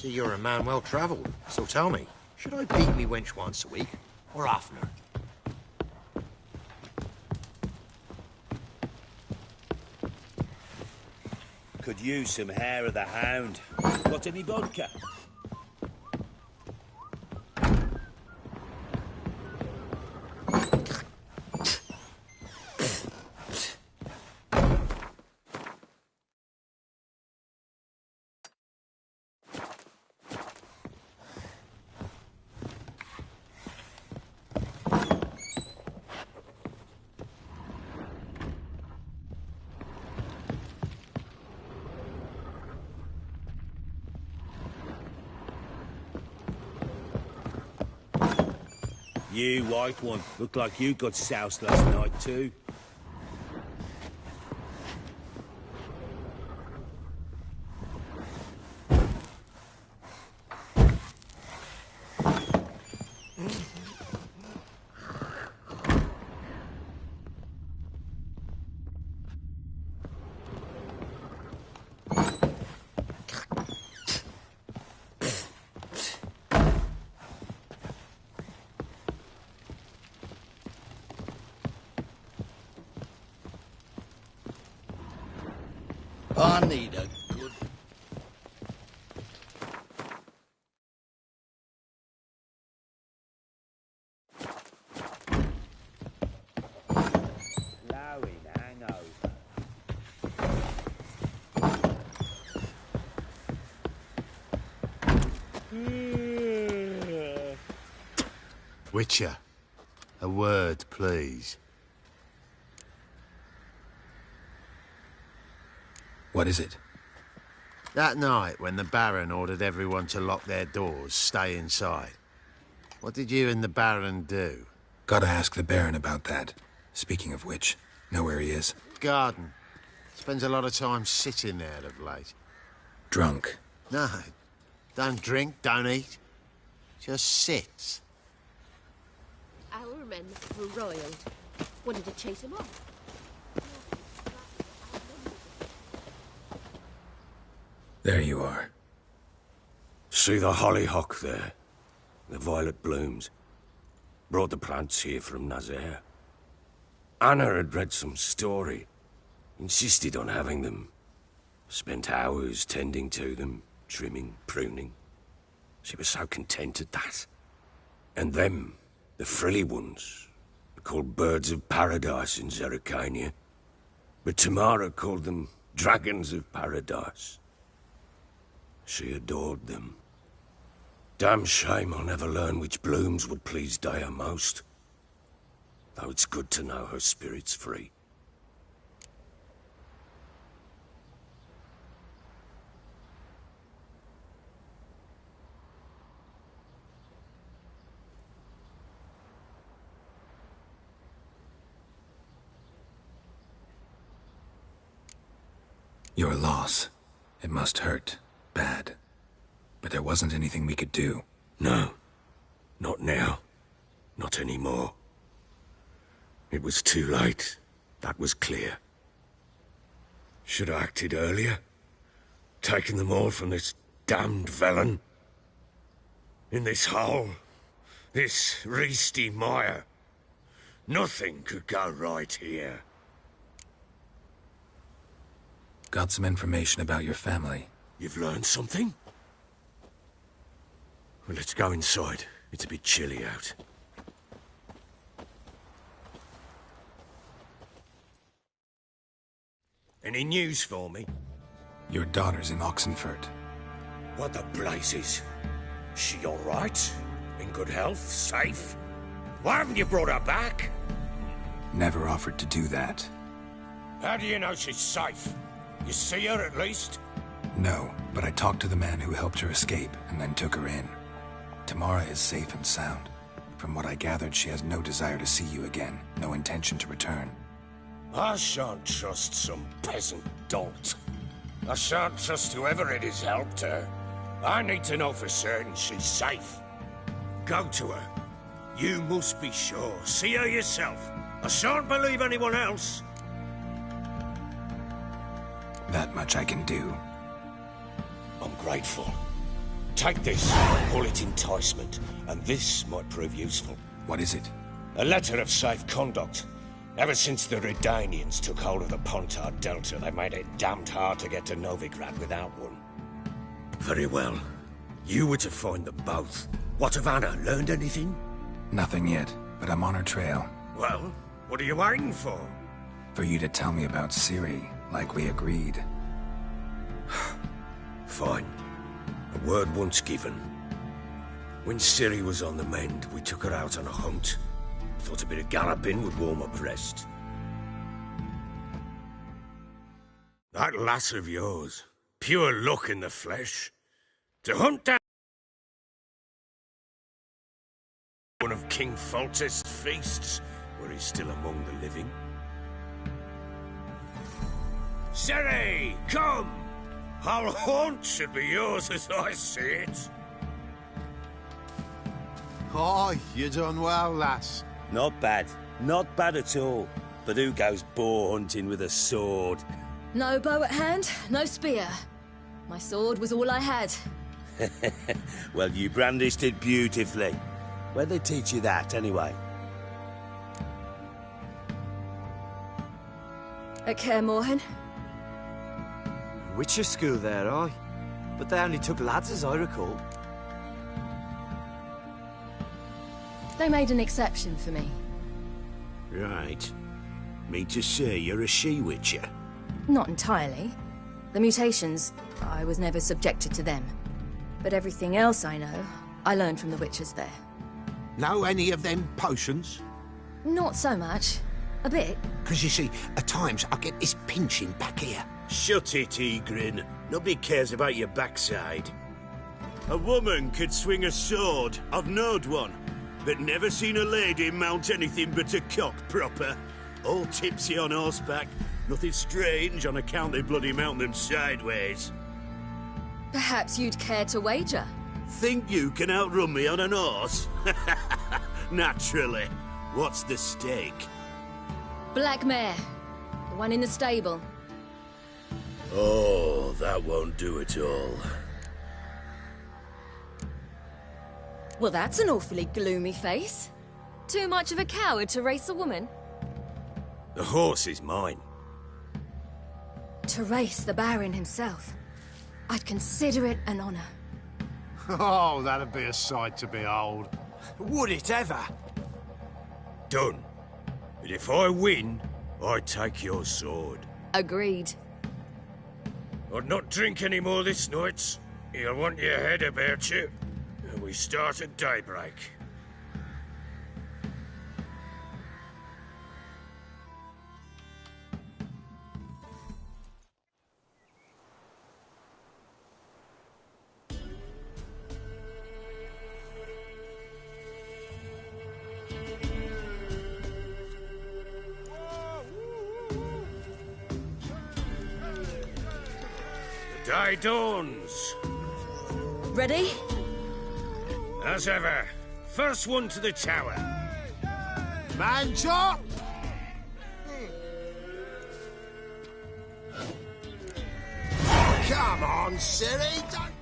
See, you're a man well-travelled, so tell me, should I beat me wench once a week, or oftener? Could use some hair of the hound. Got any vodka? You, white one, look like you got soused last night too. I need a good... Flowing hangover. Witcher, a word, please. What is it? That night when the Baron ordered everyone to lock their doors, stay inside. What did you and the Baron do? Gotta ask the Baron about that. Speaking of which, know where he is? Garden. Spends a lot of time sitting there of late. Drunk. No. Don't drink, don't eat. Just sits. Our men were roiled. Wanted to chase him off. There you are. See the hollyhock there? The violet blooms. Brought the plants here from Nazaire. Anna had read some story. Insisted on having them. Spent hours tending to them, trimming, pruning. She was so content at that. And them, the frilly ones, are called birds of paradise in Zerrikania. But Tamara called them dragons of paradise. She adored them. Damn shame I'll never learn which blooms would please Daya most. Though it's good to know her spirit's free. Your loss. It must hurt. Bad. But there wasn't anything we could do. No. Not now. Not anymore. It was too late. That was clear. Should have acted earlier. Taken them all from this damned Velen. In this hole. This Reesty mire. Nothing could go right here. Got some information about your family. You've learned something? Well, let's go inside. It's a bit chilly out. Any news for me? Your daughter's in Oxenfurt. What the blazes? She all right? In good health? Safe? Why haven't you brought her back? Never offered to do that. How do you know she's safe? You see her at least? No, but I talked to the man who helped her escape and then took her in. Tamara is safe and sound. From what I gathered, she has no desire to see you again, no intention to return. I shan't trust some peasant dolt. I shan't trust whoever it is helped her. I need to know for certain she's safe. Go to her. You must be sure. See her yourself. I shan't believe anyone else. That much I can do. I'm grateful. Take this. Call it enticement, and this might prove useful. What is it? A letter of safe conduct. Ever since the Redanians took hold of the Pontar Delta, they made it damned hard to get to Novigrad without one. Very well. You were to find them both. What of Anna? Learned anything? Nothing yet, but I'm on her trail. Well, what are you waiting for? For you to tell me about Ciri, like we agreed. Fine. A word once given. When Ciri was on the mend, we took her out on a hunt. Thought a bit of galloping would warm up rest. That lass of yours, pure luck in the flesh. To hunt down one of King Foltest's feasts, where he's still among the living. Ciri, come! Our haunt should be yours as I see it. Aye, you done well, lass. Not bad. Not bad at all. But who goes boar hunting with a sword? No bow at hand, no spear. My sword was all I had. Well, you brandished it beautifully. Where'd they teach you that, anyway? At Kaer Morhen. Witcher school there, aye. But they only took lads, as I recall. They made an exception for me. Right. Mean to say you're a she-witcher? Not entirely. The mutations, I was never subjected to them. But everything else I know, I learned from the witchers there. Know any of them potions? Not so much. A bit. Because you see, at times I get this pinching back here. Shut it, Egrin. Nobody cares about your backside. A woman could swing a sword. I've knowed one. But never seen a lady mount anything but a cock proper. All tipsy on horseback. Nothing strange on account they bloody mount them sideways. Perhaps you'd care to wager? Think you can outrun me on an horse? Naturally. What's the stake? Black mare. The one in the stable. Oh, that won't do at all. Well, that's an awfully gloomy face. Too much of a coward to race a woman? The horse is mine. To race the Baron himself. I'd consider it an honor. Oh, that'd be a sight to behold. Would it ever? Done. But if I win, I take your sword. Agreed. I'd not drink any more this night. You'll want your head about you. And we start at daybreak. The day dawns. Ready? As ever. First one to the tower. Man chop! Come on, Ciri, don't...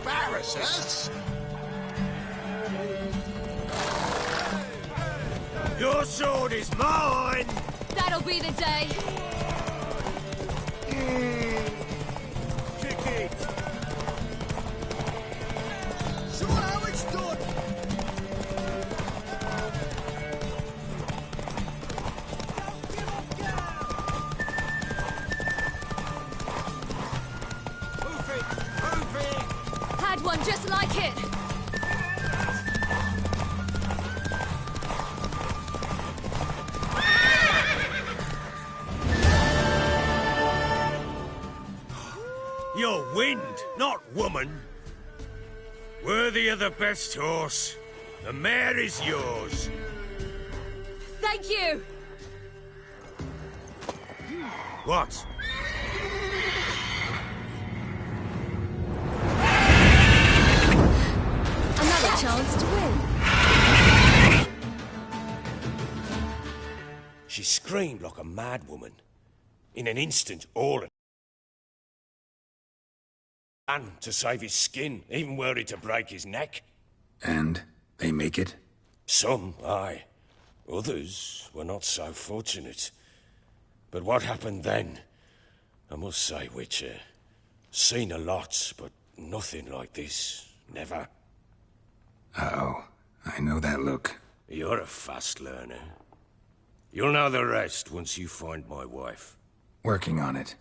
embarrass us? Your sword is mine! That'll be the day. Kick it! So how it's done? Move it! Move it! Had one just like it. You're wind, not woman. Worthy of the best horse. The mare is yours. Thank you. What? She screamed like a mad woman. In an instant, all ran to save his skin, even worried to break his neck. And they make it? Some, aye. Others were not so fortunate. But what happened then? I must say, Witcher, seen a lot, but nothing like this. Never. Uh-oh. I know that look. You're a fast learner. You'll know the rest once you find my wife. Working on it.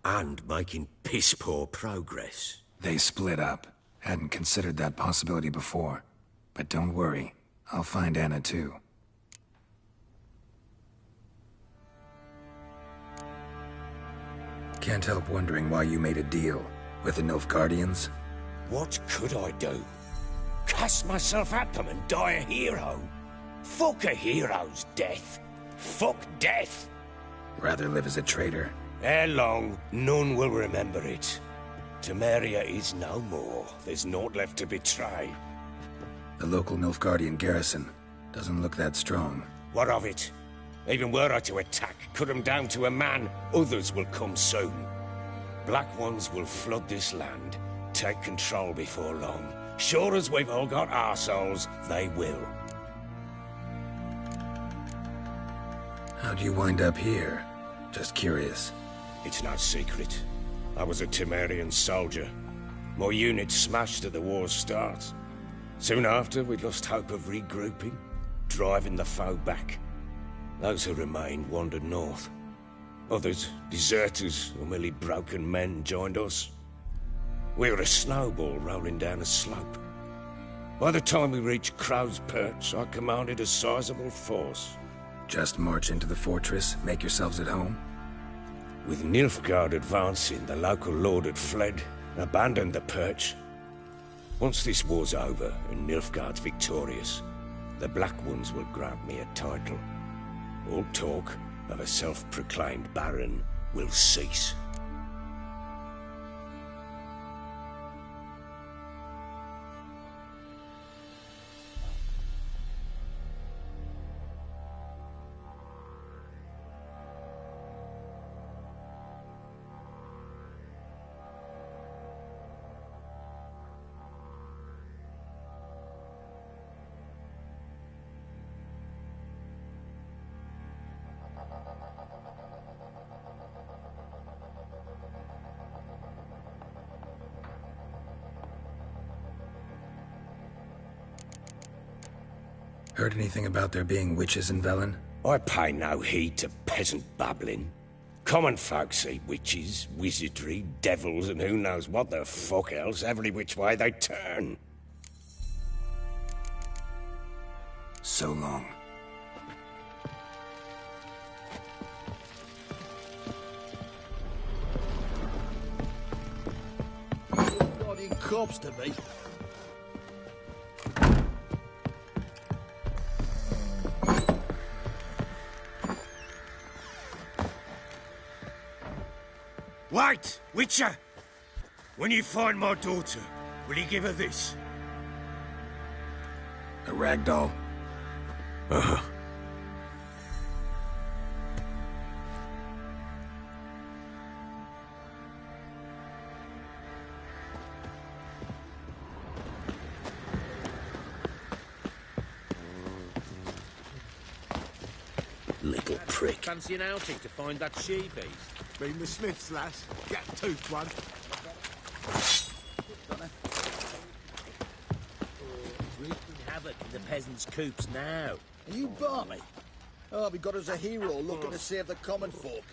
And making piss-poor progress. They split up. Hadn't considered that possibility before. But don't worry. I'll find Anna too. Can't help wondering why you made a deal with the Nilfgaardians. What could I do? Cast myself at them and die a hero? Fuck a hero's death. Fuck death. Rather live as a traitor. Ere long, none will remember it. Temeria is no more. There's naught left to betray. The local Nilfgaardian garrison doesn't look that strong. What of it? Even were I to attack, cut them down to a man, others will come soon. Black Ones will flood this land, take control before long. Sure as we've all got arseholes, they will. How'd you wind up here? Just curious. It's no secret. I was a Temerian soldier. My unit smashed at the war's start. Soon after, we lost hope of regrouping, driving the foe back. Those who remained wandered north. Others, deserters or merely broken men, joined us. We were a snowball rolling down a slope. By the time we reached Crow's Perch, I commanded a sizable force. Just march into the fortress, make yourselves at home? With Nilfgaard advancing, the local lord had fled, abandoned the Perch. Once this war's over and Nilfgaard's victorious, the Black Ones will grant me a title. All talk of a self-proclaimed baron will cease. Heard anything about there being witches in Velen? I pay no heed to peasant babbling. Common folk see witches, wizardry, devils, and who knows what the fuck else every which way they turn. So long. Bloody corpse to me. Wait, Witcher! When you find my daughter, will you give her this? A ragdoll? Uh-huh. Little prick. Fancy an outing to find that she-beast? Been the Smiths, lass. Get a tooth one. Wreaking havoc in the peasants' coops now. Are you balmy? Oh, we got us a hero looking to save the common folk.